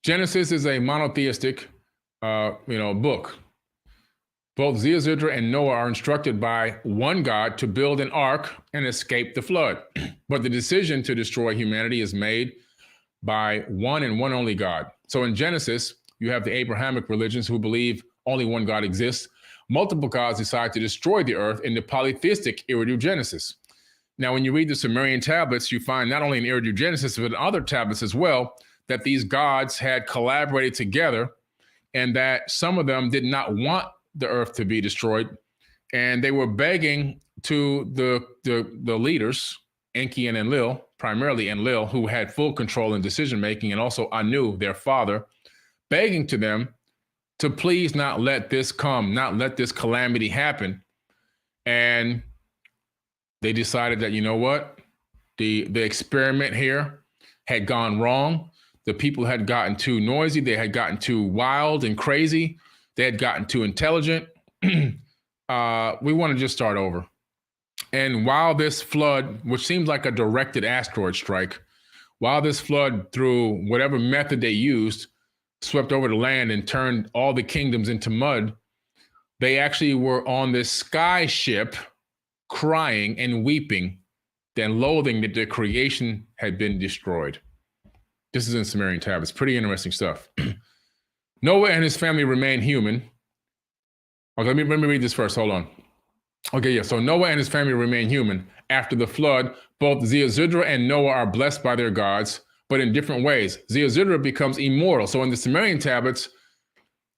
Genesis is a monotheistic, book. Both Zidra and Noah are instructed by one God to build an ark and escape the flood. But the decision to destroy humanity is made by one and one only God. So in Genesis, you have the Abrahamic religions who believe only one God exists. Multiple gods decide to destroy the earth in the polytheistic Eridu Genesis. Now, when you read the Sumerian tablets, you find not only in Eridu Genesis, but in other tablets as well, that these gods had collaborated together and that some of them did not want the earth to be destroyed. And they were begging to the leaders, Enki and Enlil, primarily Enlil, who had full control in decision-making, and also Anu, their father, begging to them to please not let this come, not let this calamity happen. And they decided that, you know what? The experiment here had gone wrong. The people had gotten too noisy. They had gotten too wild and crazy. They had gotten too intelligent. We want to just start over. And while this flood, which seems like a directed asteroid strike, while this flood, through whatever method they used, swept over the land and turned all the kingdoms into mud, they actually were on this sky ship crying and weeping, then loathing that their creation had been destroyed. This is in Sumerian tablets. Pretty interesting stuff. Noah and his family remained human. Okay, let me read this first. Hold on. Okay, yeah. So Noah and his family remained human. After the flood, both Zidra and Noah are blessed by their gods, but in different ways. Zidra becomes immortal. So in the Sumerian tablets,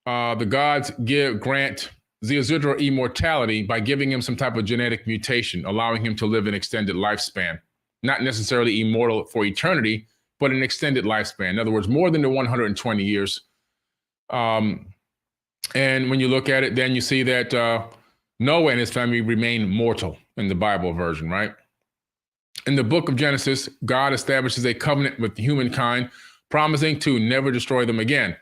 the gods grant Zidra immortality by giving him some type of genetic mutation, allowing him to live an extended lifespan. Not necessarily immortal for eternity, but an extended lifespan. In other words, more than the 120 years. And when you look at it, then you see that Noah and his family remain mortal in the Bible version, right? In the book of Genesis, God establishes a covenant with humankind, promising to never destroy them again.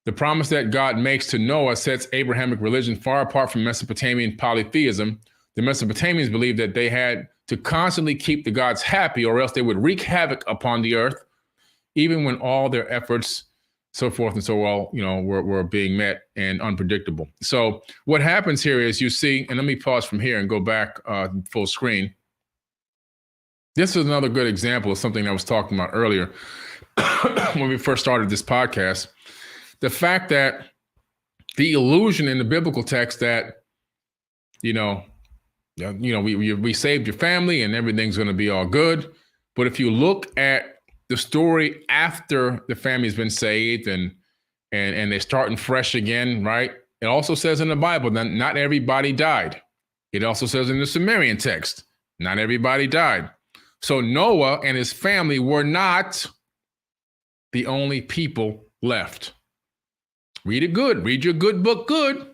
The promise that God makes to Noah sets Abrahamic religion far apart from Mesopotamian polytheism. The Mesopotamians believed that they had to constantly keep the gods happy, or else they would wreak havoc upon the earth, even when all their efforts, so forth and so on, were being met and unpredictable. So what happens here is you see, and let me pause from here and go back full screen. This is another good example of something I was talking about earlier when we first started this podcast. The fact that the illusion in the biblical text that, we saved your family and everything's going to be all good. But if you look at the story after the family's been saved and they're starting fresh again, right? It also says in the Bible that not everybody died. It also says in the Sumerian text, not everybody died. So Noah and his family were not the only people left. Read it good. Read your good book good.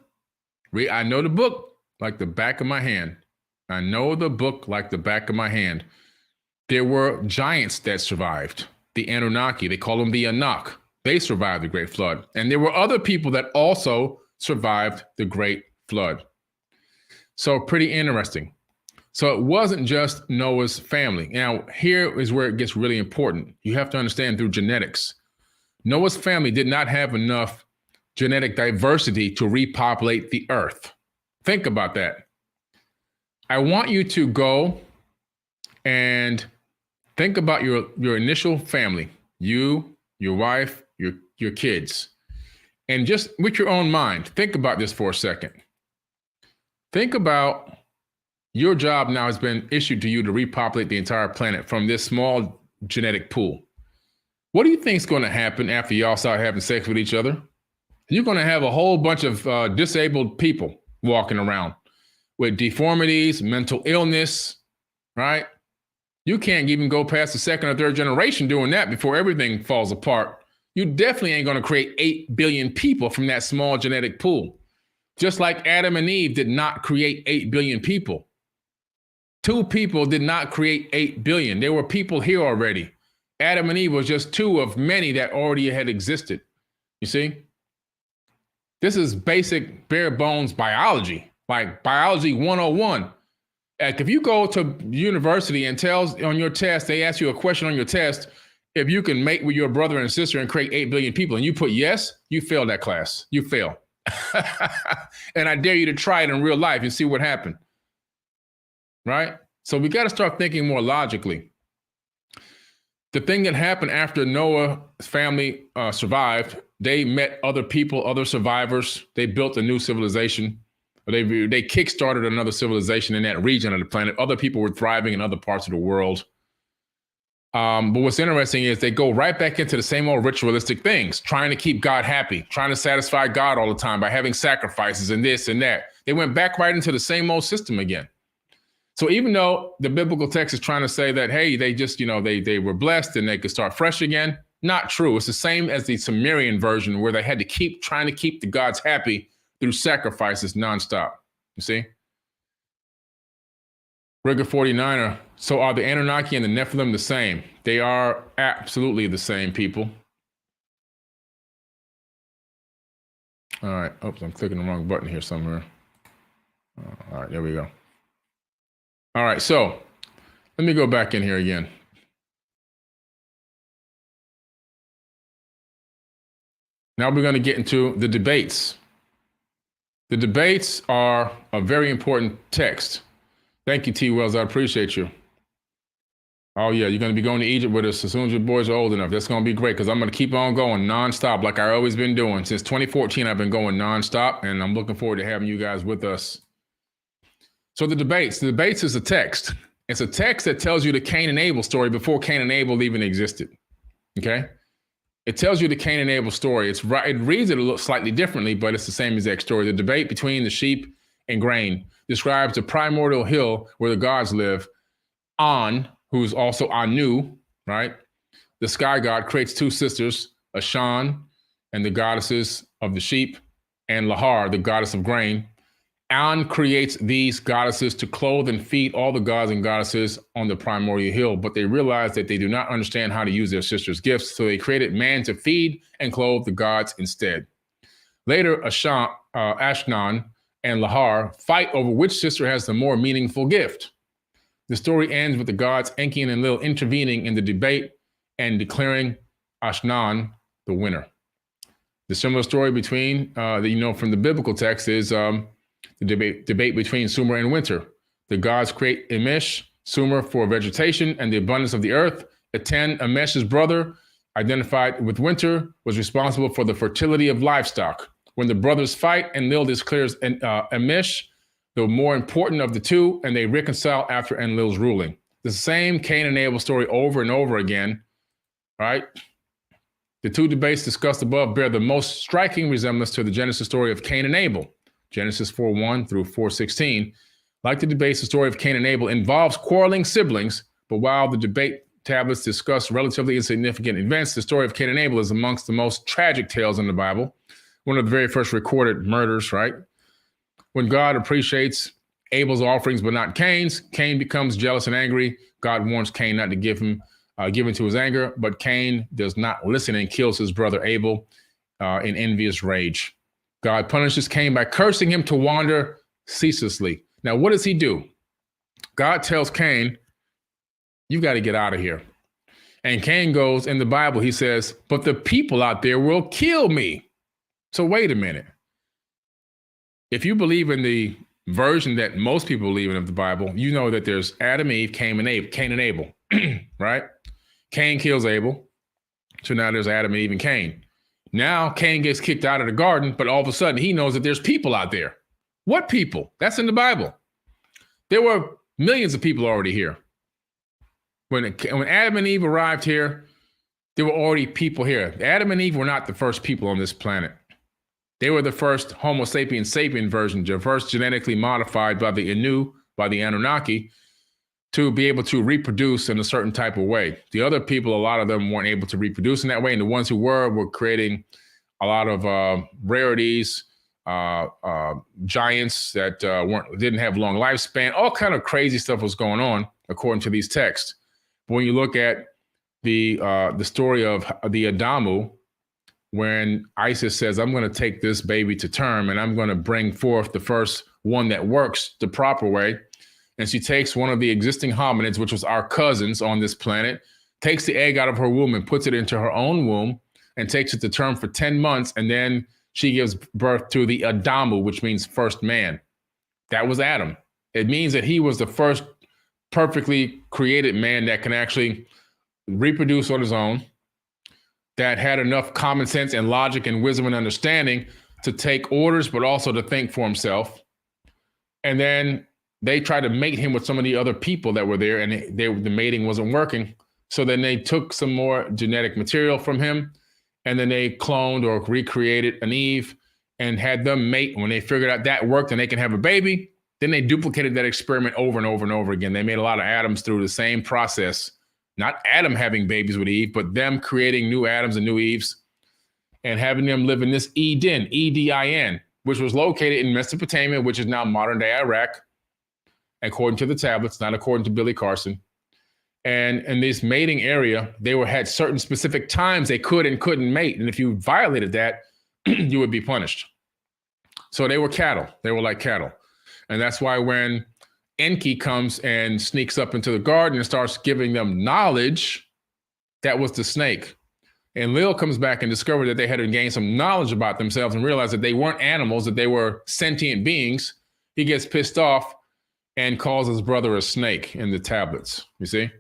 I know the book like the back of my hand. I know the book like the back of my hand. There were giants that survived. The Anunnaki, they call them the Anak. They survived the Great Flood. And there were other people that also survived the Great Flood. So pretty interesting. So it wasn't just Noah's family. Now, here is where it gets really important. You have to understand through genetics. Noah's family did not have enough genetic diversity to repopulate the earth. Think about that. I want you to go and think about your initial family, you, your wife, your kids, and just with your own mind, think about this for a second. Think about your job now has been issued to you to repopulate the entire planet from this small genetic pool. What do you think is going to happen after y'all start having sex with each other? You're going to have a whole bunch of disabled people walking around with deformities, mental illness, right? You can't even go past the second or third generation doing that before everything falls apart. You definitely ain't going to create 8 billion people from that small genetic pool. Just like Adam and Eve did not create 8 billion people. Two people did not create 8 billion. There were people here already. Adam and Eve was just two of many that already had existed. You see? This is basic bare bones biology, like biology 101. Like if you go to university and tells on your test, they ask you a question on your test, if you can mate with your brother and sister and create 8 billion people, and you put yes, you fail that class. You fail. And I dare you to try it in real life and see what happened. Right? So we got to start thinking more logically. The thing that happened after Noah's family survived, they met other people, other survivors. They built a new civilization. They kickstarted another civilization in that region of the planet. Other people were thriving in other parts of the world. But what's interesting is they go right back into the same old ritualistic things, trying to keep God happy, trying to satisfy God all the time by having sacrifices and this and that. They went back right into the same old system again. So even though the biblical text is trying to say that, hey, they just, they were blessed and they could start fresh again, not true. It's the same as the Sumerian version where they had to keep trying to keep the gods happy through sacrifices nonstop. You see? Rigor 49er. So are the Anunnaki and the Nephilim the same? They are absolutely the same people. All right. Oops, I'm clicking the wrong button here somewhere. All right, there we go. All right, so let me go back in here again. Now we're going to get into the debates. The debates are a very important text. Thank you, T. Wells. I appreciate you. Oh, yeah, you're going to be going to Egypt with us as soon as your boys are old enough. That's going to be great because I'm going to keep on going nonstop like I've always been doing. Since 2014, I've been going nonstop, and I'm looking forward to having you guys with us. So the debates is a text. It's a text that tells you the Cain and Abel story before Cain and Abel even existed, okay? It tells you the Cain and Abel story. It reads it a little slightly differently, but it's the same exact story. The debate between the sheep and grain describes the primordial hill where the gods live. An, who's also Anu, right? The sky god creates two sisters, Ashan and the goddesses of the sheep, and Lahar, the goddess of grain. An creates these goddesses to clothe and feed all the gods and goddesses on the primordial hill, but they realize that they do not understand how to use their sisters' gifts, so they created man to feed and clothe the gods instead. Later, Ashnan and Lahar fight over which sister has the more meaningful gift. The story ends with the gods Enki and Enlil intervening in the debate and declaring Ashnan the winner. The similar story between, from the biblical text is the debate between Sumer and Winter. The gods create Emesh, Sumer for vegetation and the abundance of the earth. Aten, Emesh's brother, identified with Winter, was responsible for the fertility of livestock. When the brothers fight, Enlil declares Emesh the more important of the two, and they reconcile after Enlil's ruling. The same Cain and Abel story over and over again, right? The two debates discussed above bear the most striking resemblance to the Genesis story of Cain and Abel, Genesis 4:1 through 4:16. Like the debates, the story of Cain and Abel involves quarreling siblings, but while the debate tablets discuss relatively insignificant events, the story of Cain and Abel is amongst the most tragic tales in the Bible, one of the very first recorded murders, right? When God appreciates Abel's offerings but not Cain's, Cain becomes jealous and angry. God warns Cain not to give in to his anger, but Cain does not listen and kills his brother Abel in envious rage. God punishes Cain by cursing him to wander ceaselessly. Now, what does he do? God tells Cain, you got to get out of here. And Cain goes, in the Bible, he says, but the people out there will kill me. So wait a minute. If you believe in the version that most people believe in of the Bible, you know that there's Adam, Eve, Cain and Abel, right? Cain kills Abel. So now there's Adam and Eve and Cain. Now Cain gets kicked out of the garden, but all of a sudden he knows that there's people out there. What people? That's in the Bible. There were millions of people already here. When Adam and Eve arrived here, there were already people here. Adam and Eve were not the first people on this planet. They were the first Homo sapiens sapien version, the first genetically modified by the Anunnaki, to be able to reproduce in a certain type of way. The other people, a lot of them weren't able to reproduce in that way. And the ones who were creating a lot of rarities, giants that didn't have long lifespan. All kind of crazy stuff was going on according to these texts. But when you look at the story of the Adamu, when Isis says, I'm going to take this baby to term and I'm going to bring forth the first one that works the proper way. And she takes one of the existing hominids, which was our cousins on this planet, takes the egg out of her womb and puts it into her own womb and takes it to term for 10 months. And then she gives birth to the Adamu, which means first man. That was Adam. It means that he was the first perfectly created man that can actually reproduce on his own, that had enough common sense and logic and wisdom and understanding to take orders, but also to think for himself. And then they tried to mate him with some of the other people that were there, and the mating wasn't working. So then they took some more genetic material from him, and then they cloned or recreated an Eve and had them mate. When they figured out that worked and they can have a baby, then they duplicated that experiment over and over and over again. They made a lot of Adams through the same process. Not Adam having babies with Eve, but them creating new Adams and new Eves and having them live in this Eden, E-D-I-N, which was located in Mesopotamia, which is now modern day Iraq, according to the tablets, not according to Billy Carson. And in this mating area, they had certain specific times they could and couldn't mate. And if you violated that, you would be punished. So they were cattle. They were like cattle. And that's why when Enki comes and sneaks up into the garden and starts giving them knowledge, that was the snake. And Lil comes back and discovered that they had to gain some knowledge about themselves and realized that they weren't animals, that they were sentient beings. He gets pissed off and calls his brother a snake in the tablets, you see?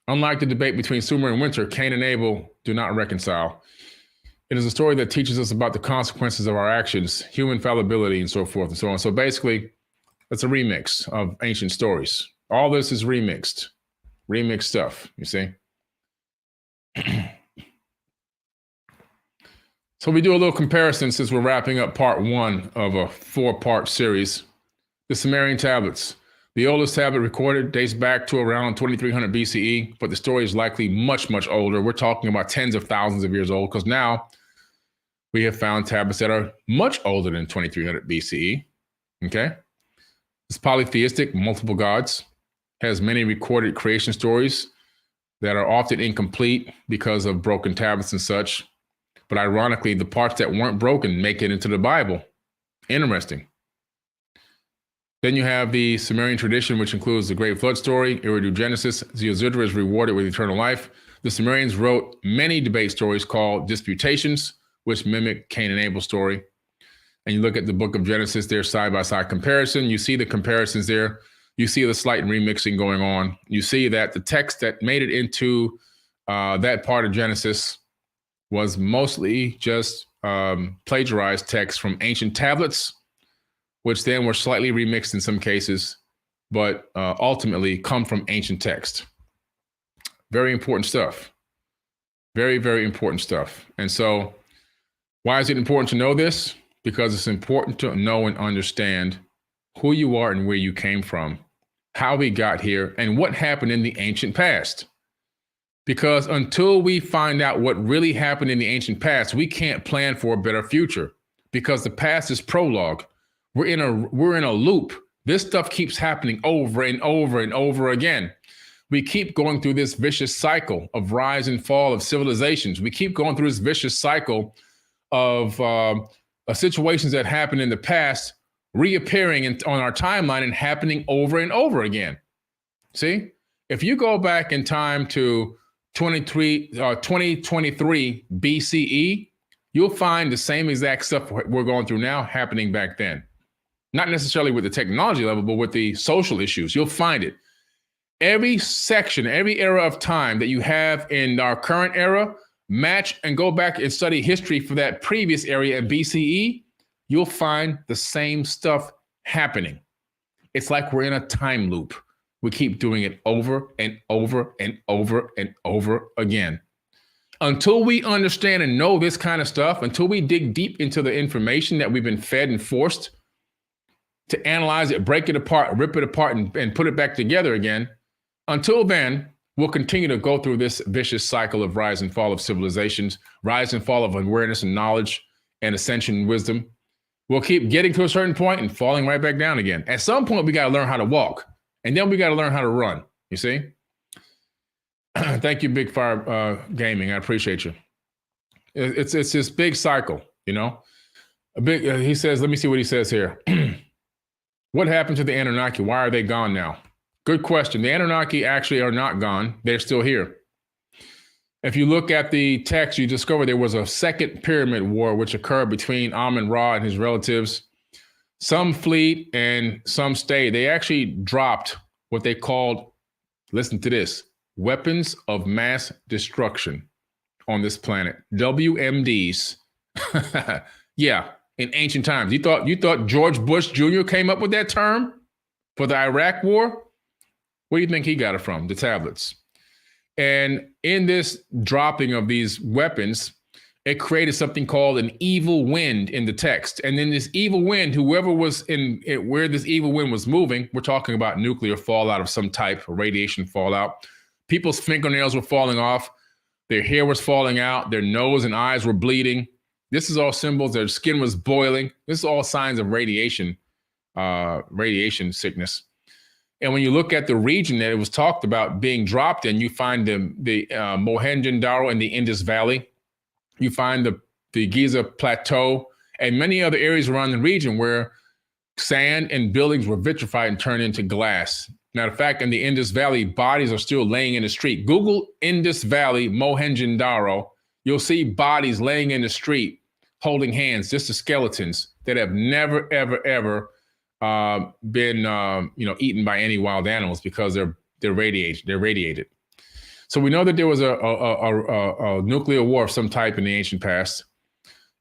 Unlike the debate between Sumer and Winter, Cain and Abel do not reconcile. It is a story that teaches us about the consequences of our actions, human fallibility, and so forth and so on. So basically, it's a remix of ancient stories. All this is remixed stuff, you see? So we do a little comparison since we're wrapping up part one of a 4-part series. The Sumerian tablets. The oldest tablet recorded dates back to around 2300 BCE, but the story is likely much, much older. We're talking about tens of thousands of years old because now we have found tablets that are much older than 2300 BCE, okay? It's polytheistic, multiple gods, has many recorded creation stories that are often incomplete because of broken tablets and such. But ironically, the parts that weren't broken make it into the Bible. Interesting. Then you have the Sumerian tradition, which includes the Great Flood story, Eridu Genesis. Ziusudra is rewarded with eternal life. The Sumerians wrote many debate stories called disputations, which mimic Cain and Abel's story. And you look at the book of Genesis, there's side-by-side comparison. You see the comparisons there. You see the slight remixing going on. You see that the text that made it into that part of Genesis was mostly just plagiarized text from ancient tablets, which then were slightly remixed in some cases, but ultimately come from ancient text. Very important stuff. Very, very important stuff. And so why is it important to know this? Because it's important to know and understand who you are and where you came from, how we got here, and what happened in the ancient past. Because until we find out what really happened in the ancient past, we can't plan for a better future because the past is prologue. We're in a loop. This stuff keeps happening over and over and over again. We keep going through this vicious cycle of rise and fall of civilizations. We keep going through this vicious cycle of situations that happened in the past reappearing on our timeline and happening over and over again. See, if you go back in time to 2023 BCE, you'll find the same exact stuff we're going through now happening back then. Not necessarily with the technology level, but with the social issues. You'll find it. Every section, every era of time that you have in our current era, match and go back and study history for that previous area in BCE, you'll find the same stuff happening. It's like we're in a time loop. We keep doing it over and over and over and over again. Until we understand and know this kind of stuff, until we dig deep into the information that we've been fed and forced to analyze it, break it apart, rip it apart, and put it back together again, until then, we'll continue to go through this vicious cycle of rise and fall of civilizations, rise and fall of awareness and knowledge, and ascension and wisdom. We'll keep getting to a certain point and falling right back down again. At some point, we got to learn how to walk, and then we got to learn how to run. You see? Thank you, Big Fire Gaming. I appreciate you. It's this big cycle, you know. He says, let me see what he says here. What happened to the Anunnaki? Why are they gone now? Good question. The Anunnaki actually are not gone. They're still here. If you look at the text, you discover there was a second pyramid war which occurred between Amun-Ra and his relatives. Some fled and some stayed. They actually dropped what they called, listen to this, weapons of mass destruction on this planet. WMDs. Yeah, in ancient times. You thought George Bush Jr. came up with that term for the Iraq War? Where do you think he got it from? The tablets. And in this dropping of these weapons, it created something called an evil wind in the text. And then this evil wind, whoever was in it, where this evil wind was moving, we're talking about nuclear fallout of some type, or radiation fallout. People's fingernails were falling off. Their hair was falling out. Their nose and eyes were bleeding. This is all symbols. Their skin was boiling. This is all signs of radiation sickness. And when you look at the region that it was talked about being dropped in, you find the Mohenjo-Daro in the Indus Valley. You find the Giza Plateau and many other areas around the region where sand and buildings were vitrified and turned into glass. Matter of fact, in the Indus Valley, bodies are still laying in the street. Google Indus Valley, Mohenjo-Daro. You'll see bodies laying in the street, holding hands, just the skeletons that have never, ever, ever been eaten by any wild animals because they're radiated. So we know that there was a nuclear war of some type in the ancient past.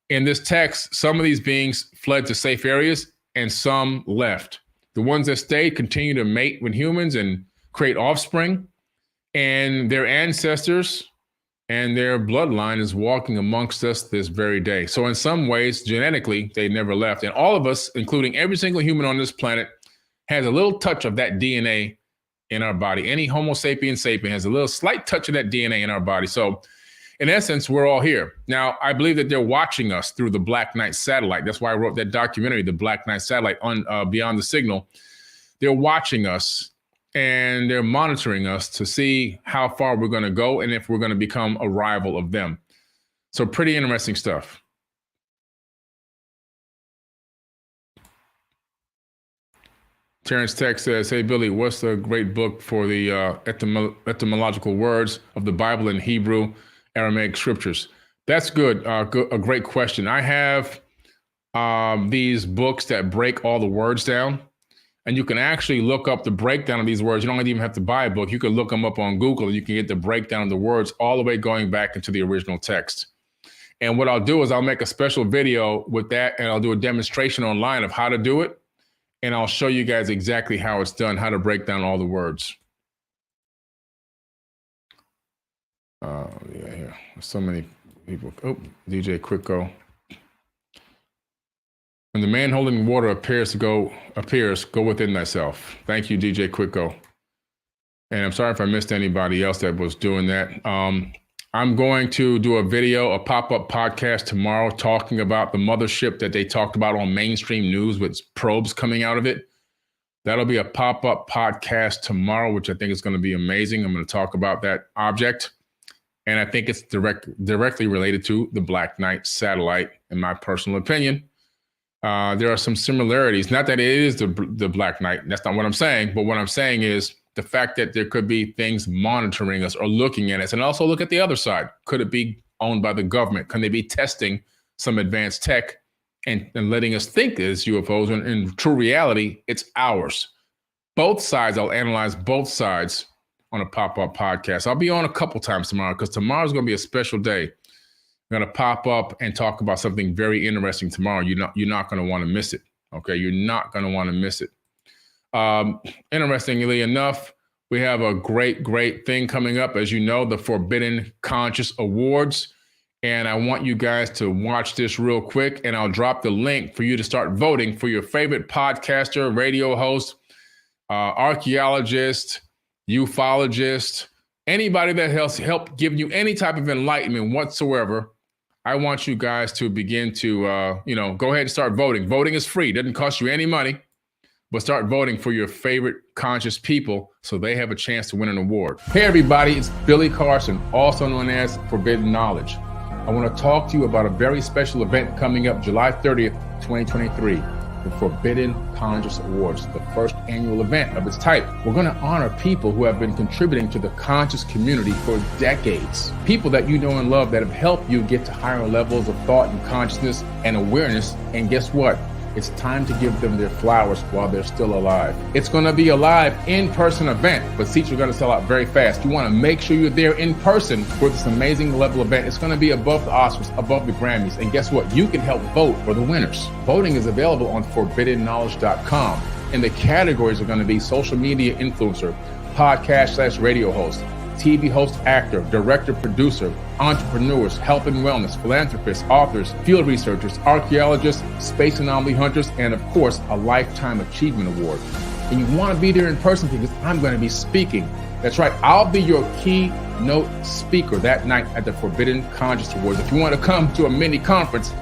In this text, some of these beings fled to safe areas and some left. The ones that stayed continue to mate with humans and create offspring, and their ancestors and their bloodline is walking amongst us this very day. So in some ways, genetically, they never left. And all of us, including every single human on this planet, has a little touch of that DNA in our body. Any Homo sapiens sapien has a little slight touch of that DNA in our body. So in essence, we're all here. Now, I believe that they're watching us through the Black Knight satellite. That's why I wrote that documentary, The Black Knight Satellite, on Beyond the Signal. They're watching us and they're monitoring us to see how far we're going to go and if we're going to become a rival of them. So pretty interesting stuff. Terrence Tech says, hey, Billy, what's the great book for the etymological words of the Bible in Hebrew, Aramaic scriptures? That's good. A great question. I have these books that break all the words down. And you can actually look up the breakdown of these words. You don't even have to buy a book. You can look them up on Google. You can get the breakdown of the words all the way going back into the original text. And what I'll do is I'll make a special video with that, and I'll do a demonstration online of how to do it. And I'll show you guys exactly how it's done, how to break down all the words. Yeah, here. So many people. Oh, DJ Quicko. When the man holding water appears, go within thyself. Thank you, DJ Quicko. And I'm sorry if I missed anybody else that was doing that. I'm going to do a video, a pop-up podcast tomorrow talking about the mothership that they talked about on mainstream news with probes coming out of it. That'll be a pop-up podcast tomorrow, which I think is going to be amazing. I'm going to talk about that object. And I think it's directly related to the Black Knight satellite, in my personal opinion. There are some similarities. Not that it is the Black Knight. That's not what I'm saying. But what I'm saying is the fact that there could be things monitoring us or looking at us. And also look at the other side. Could it be owned by the government? Can they be testing some advanced tech and letting us think it's UFOs when in true reality, it's ours? Both sides, I'll analyze both sides on a pop-up podcast. I'll be on a couple times tomorrow because tomorrow's going to be a special day. I'm going to pop up and talk about something very interesting tomorrow. You're not going to want to miss it. Okay, you're not going to want to miss it. Interestingly enough, we have a great thing coming up. As you know, the Forbidden Conscious Awards. And I want you guys to watch this real quick. And I'll drop the link for you to start voting for your favorite podcaster, radio host, archaeologist, ufologist, anybody that helps help give you any type of enlightenment whatsoever. I want you guys to begin to, go ahead and start voting. Voting is free. It doesn't cost you any money, but start voting for your favorite conscious people so they have a chance to win an award. Hey, everybody, it's Billy Carson, also known as Forbidden Knowledge. I want to talk to you about a very special event coming up July 30th, 2023. The Forbidden Conscious Awards, the first annual event of its type. We're going to honor people who have been contributing to the conscious community for decades. People that you know and love that have helped you get to higher levels of thought and consciousness and awareness. And guess what? It's time to give them their flowers while they're still alive. It's going to be a live in-person event, but seats are going to sell out very fast. You want to make sure you're there in person for this amazing level event. It's going to be above the Oscars, above the Grammys. And guess what? You can help vote for the winners. Voting is available on forbiddenknowledge.com. And the categories are going to be social media influencer, podcast/radio host, TV host, actor, director, producer, entrepreneurs, health and wellness, philanthropists, authors, field researchers, archaeologists, space anomaly hunters, and of course, a Lifetime Achievement Award. And you want to be there in person because I'm going to be speaking. That's right, I'll be your keynote speaker that night at the Forbidden Conscious Awards. If you want to come to a mini conference,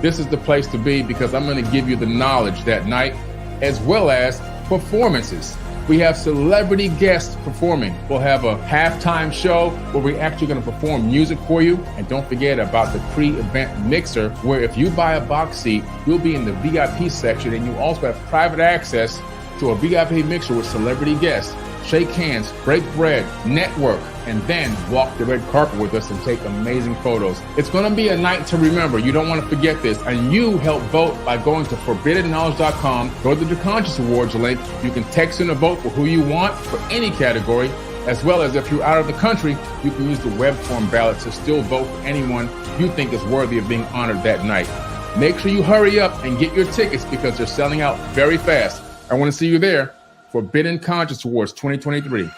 this is the place to be because I'm going to give you the knowledge that night as well as performances. We have celebrity guests performing. We'll have a halftime show where we're actually going to perform music for you. And don't forget about the pre-event mixer, where if you buy a box seat, you'll be in the VIP section, and you also have private access to a VIP mixer with celebrity guests. Shake hands, break bread, network, and then walk the red carpet with us and take amazing photos. It's going to be a night to remember. You don't want to forget this. And you help vote by going to forbiddenknowledge.com. Go to the Conscious Awards link. You can text in a vote for who you want for any category, as well as if you're out of the country, you can use the web form ballot to still vote for anyone you think is worthy of being honored that night. Make sure you hurry up and get your tickets because they're selling out very fast. I want to see you there. Forbidden Conscious Awards 2023.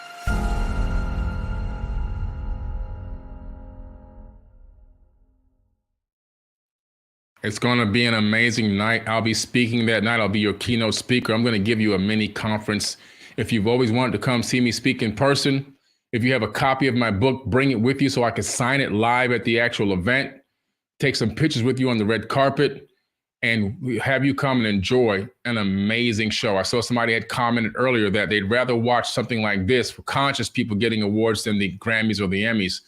It's going to be an amazing night. I'll be speaking that night. I'll be your keynote speaker. I'm going to give you a mini conference. If you've always wanted to come see me speak in person, if you have a copy of my book, bring it with you so I can sign it live at the actual event, take some pictures with you on the red carpet, and we have you come and enjoy an amazing show. I saw somebody had commented earlier that they'd rather watch something like this for conscious people getting awards than the Grammys or the Emmys.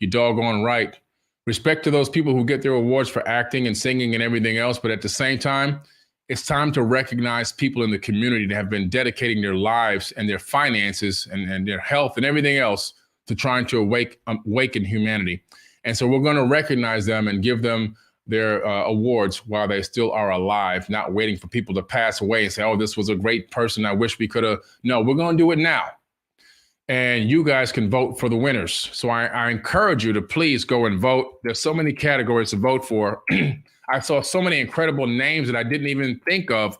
You doggone right. Respect to those people who get their awards for acting and singing and everything else, but at the same time, it's time to recognize people in the community that have been dedicating their lives and their finances and their health and everything else to trying to awaken humanity. And so we're going to recognize them and give them their awards while they still are alive, not waiting for people to pass away and say, oh, this was a great person. I wish we could have. No, we're going to do it now. And you guys can vote for the winners. So I encourage you to please go and vote. There's so many categories to vote for. I saw so many incredible names that I didn't even think of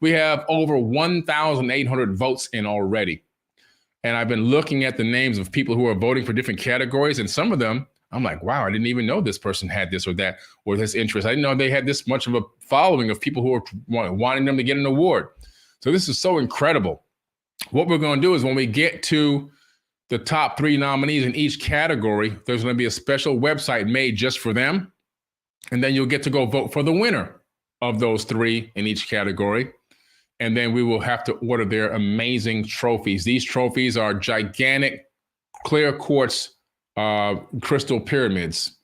we have over 1,800 votes in already. And I've been looking at the names of people who are voting for different categories, and some of them, I'm like, wow, I didn't even know this person had this or that or this interest. I didn't know they had this much of a following of people who are wanting them to get an award. So this is so incredible. What we're going to do is when we get to the top 3 nominees in each category, there's going to be a special website made just for them. And then you'll get to go vote for the winner of those 3 in each category. And then we will have to order their amazing trophies. These trophies are gigantic clear quartz crystal pyramids,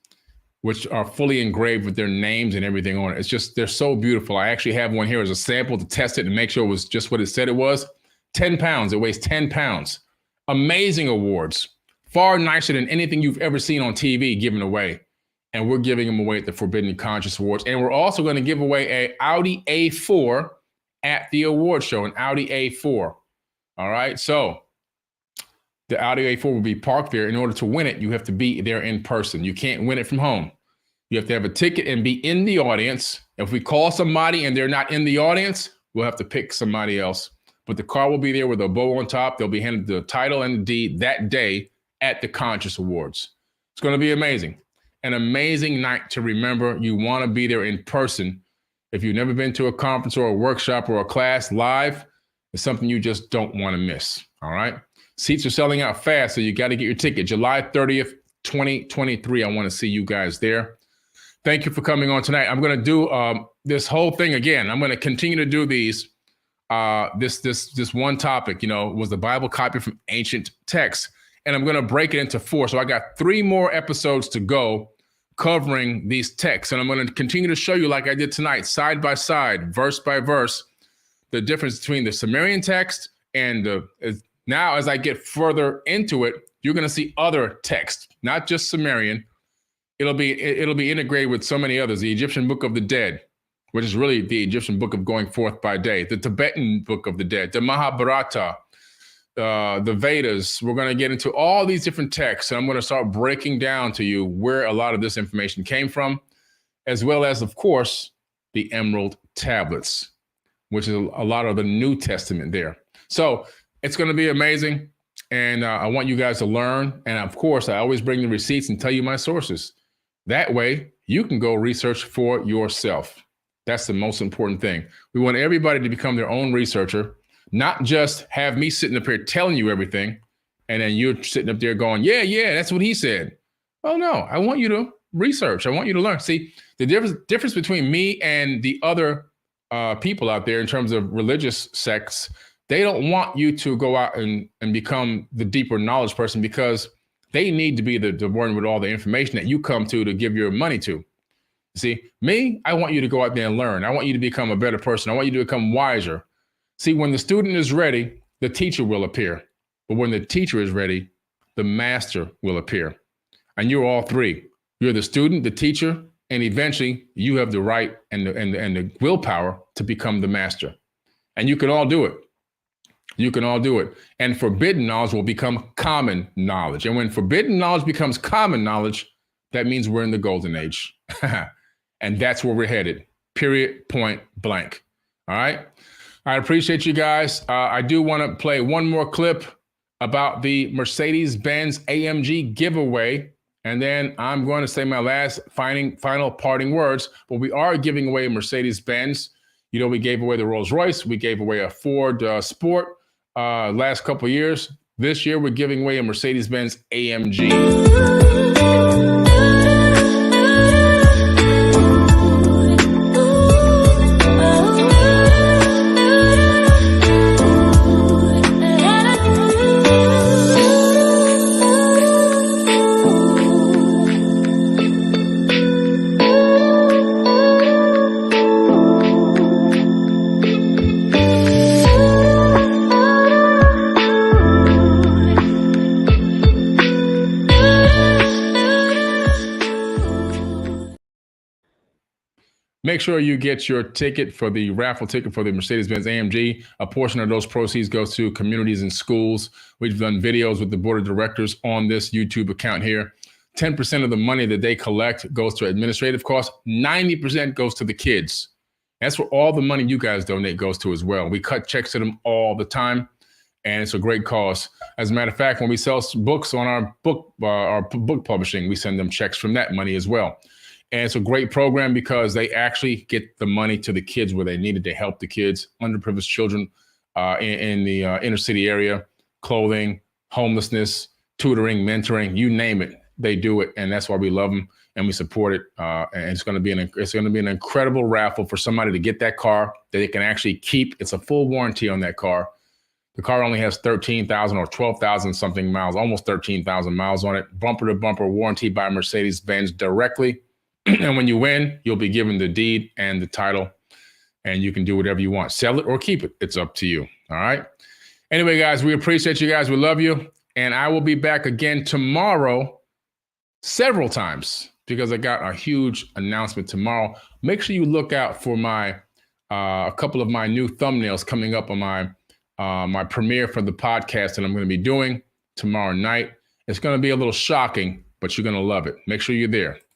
which are fully engraved with their names and everything on it. It's just, they're so beautiful. I actually have one here as a sample to test it and make sure it was just what it said it was. 10 pounds, it weighs 10 pounds. Amazing awards, far nicer than anything you've ever seen on TV given away. And we're giving them away at the Forbidden Conscious Awards. And we're also going to give away a Audi A4 at the award show, an Audi A4. All right, so the Audi A4 will be parked there. In order to win it, you have to be there in person. You can't win it from home. You have to have a ticket and be in the audience. If we call somebody and they're not in the audience, we'll have to pick somebody else. But the car will be there with a bow on top. They'll be handed the title and the deed that day at the Conscious Awards. It's going to be amazing. An amazing night to remember. You want to be there in person. If you've never been to a conference or a workshop or a class live, it's something you just don't want to miss. All right. Seats are selling out fast, so you got to get your ticket. July 30th, 2023. I want to see you guys there. Thank you for coming on tonight. I'm going to do this whole thing again. I'm going to continue to do these. This one topic, was the Bible copied from ancient texts, and I'm going to break it into 4. So I got 3 more episodes to go covering these texts, and I'm going to continue to show you, like I did tonight, side by side, verse by verse, the difference between the Sumerian text and now as I get further into it, you're going to see other texts, not just Sumerian. It'll be integrated with so many others. The Egyptian Book of the Dead, which is really the Egyptian Book of Going Forth by Day, the Tibetan Book of the Dead, the Mahabharata, the Vedas. We're going to get into all these different texts, and I'm going to start breaking down to you where a lot of this information came from, as well as, of course, the Emerald Tablets, which is a lot of the New Testament there. So it's going to be amazing, and I want you guys to learn. And of course, I always bring the receipts and tell you my sources. That way, you can go research for yourself. That's the most important thing. We want everybody to become their own researcher, not just have me sitting up here telling you everything, and then you're sitting up there going, yeah, that's what he said. Oh, no, I want you to research. I want you to learn. See, the difference between me and the other people out there in terms of religious sects, they don't want you to go out and become the deeper knowledge person, because they need to be the one with all the information that you come to give your money to. See, me, I want you to go out there and learn. I want you to become a better person. I want you to become wiser. See, when the student is ready, the teacher will appear. But when the teacher is ready, the master will appear. And you're all 3. You're the student, the teacher, and eventually you have the right and the willpower to become the master. And you can all do it. You can all do it. And forbidden knowledge will become common knowledge. And when forbidden knowledge becomes common knowledge, that means we're in the golden age. And that's where we're headed, period, point blank. All right. I appreciate you guys. I do want to play one more clip about the Mercedes-Benz AMG giveaway. And then I'm going to say my last final parting words. But we are giving away a Mercedes-Benz. We gave away the Rolls-Royce. We gave away a Ford Sport last couple of years. This year, we're giving away a Mercedes-Benz AMG. Make sure you get your ticket for the raffle ticket for the Mercedes-Benz AMG. A portion of those proceeds goes to communities and schools. We've done videos with the board of directors on this YouTube account here. 10% of the money that they collect goes to administrative costs. 90% goes to the kids. That's where all the money you guys donate goes to as well. We cut checks to them all the time, and it's a great cause. As a matter of fact, when we sell books on our book publishing, we send them checks from that money as well. And it's a great program because they actually get the money to the kids where they need it to help the kids, underprivileged children in the inner city area, clothing, homelessness, tutoring, mentoring, you name it, they do it. And that's why we love them and we support it. And it's going to be an incredible raffle for somebody to get that car that they can actually keep. It's a full warranty on that car. The car only has 13,000 or 12,000 something miles, almost 13,000 miles on it. Bumper to bumper warranty by Mercedes-Benz directly. And when you win, you'll be given the deed and the title, and you can do whatever you want. Sell it or keep it. It's up to you. All right. Anyway, guys, we appreciate you guys. We love you. And I will be back again tomorrow several times because I got a huge announcement tomorrow. Make sure you look out for my a couple of my new thumbnails coming up on my premiere for the podcast that I'm going to be doing tomorrow night. It's going to be a little shocking, but you're going to love it. Make sure you're there.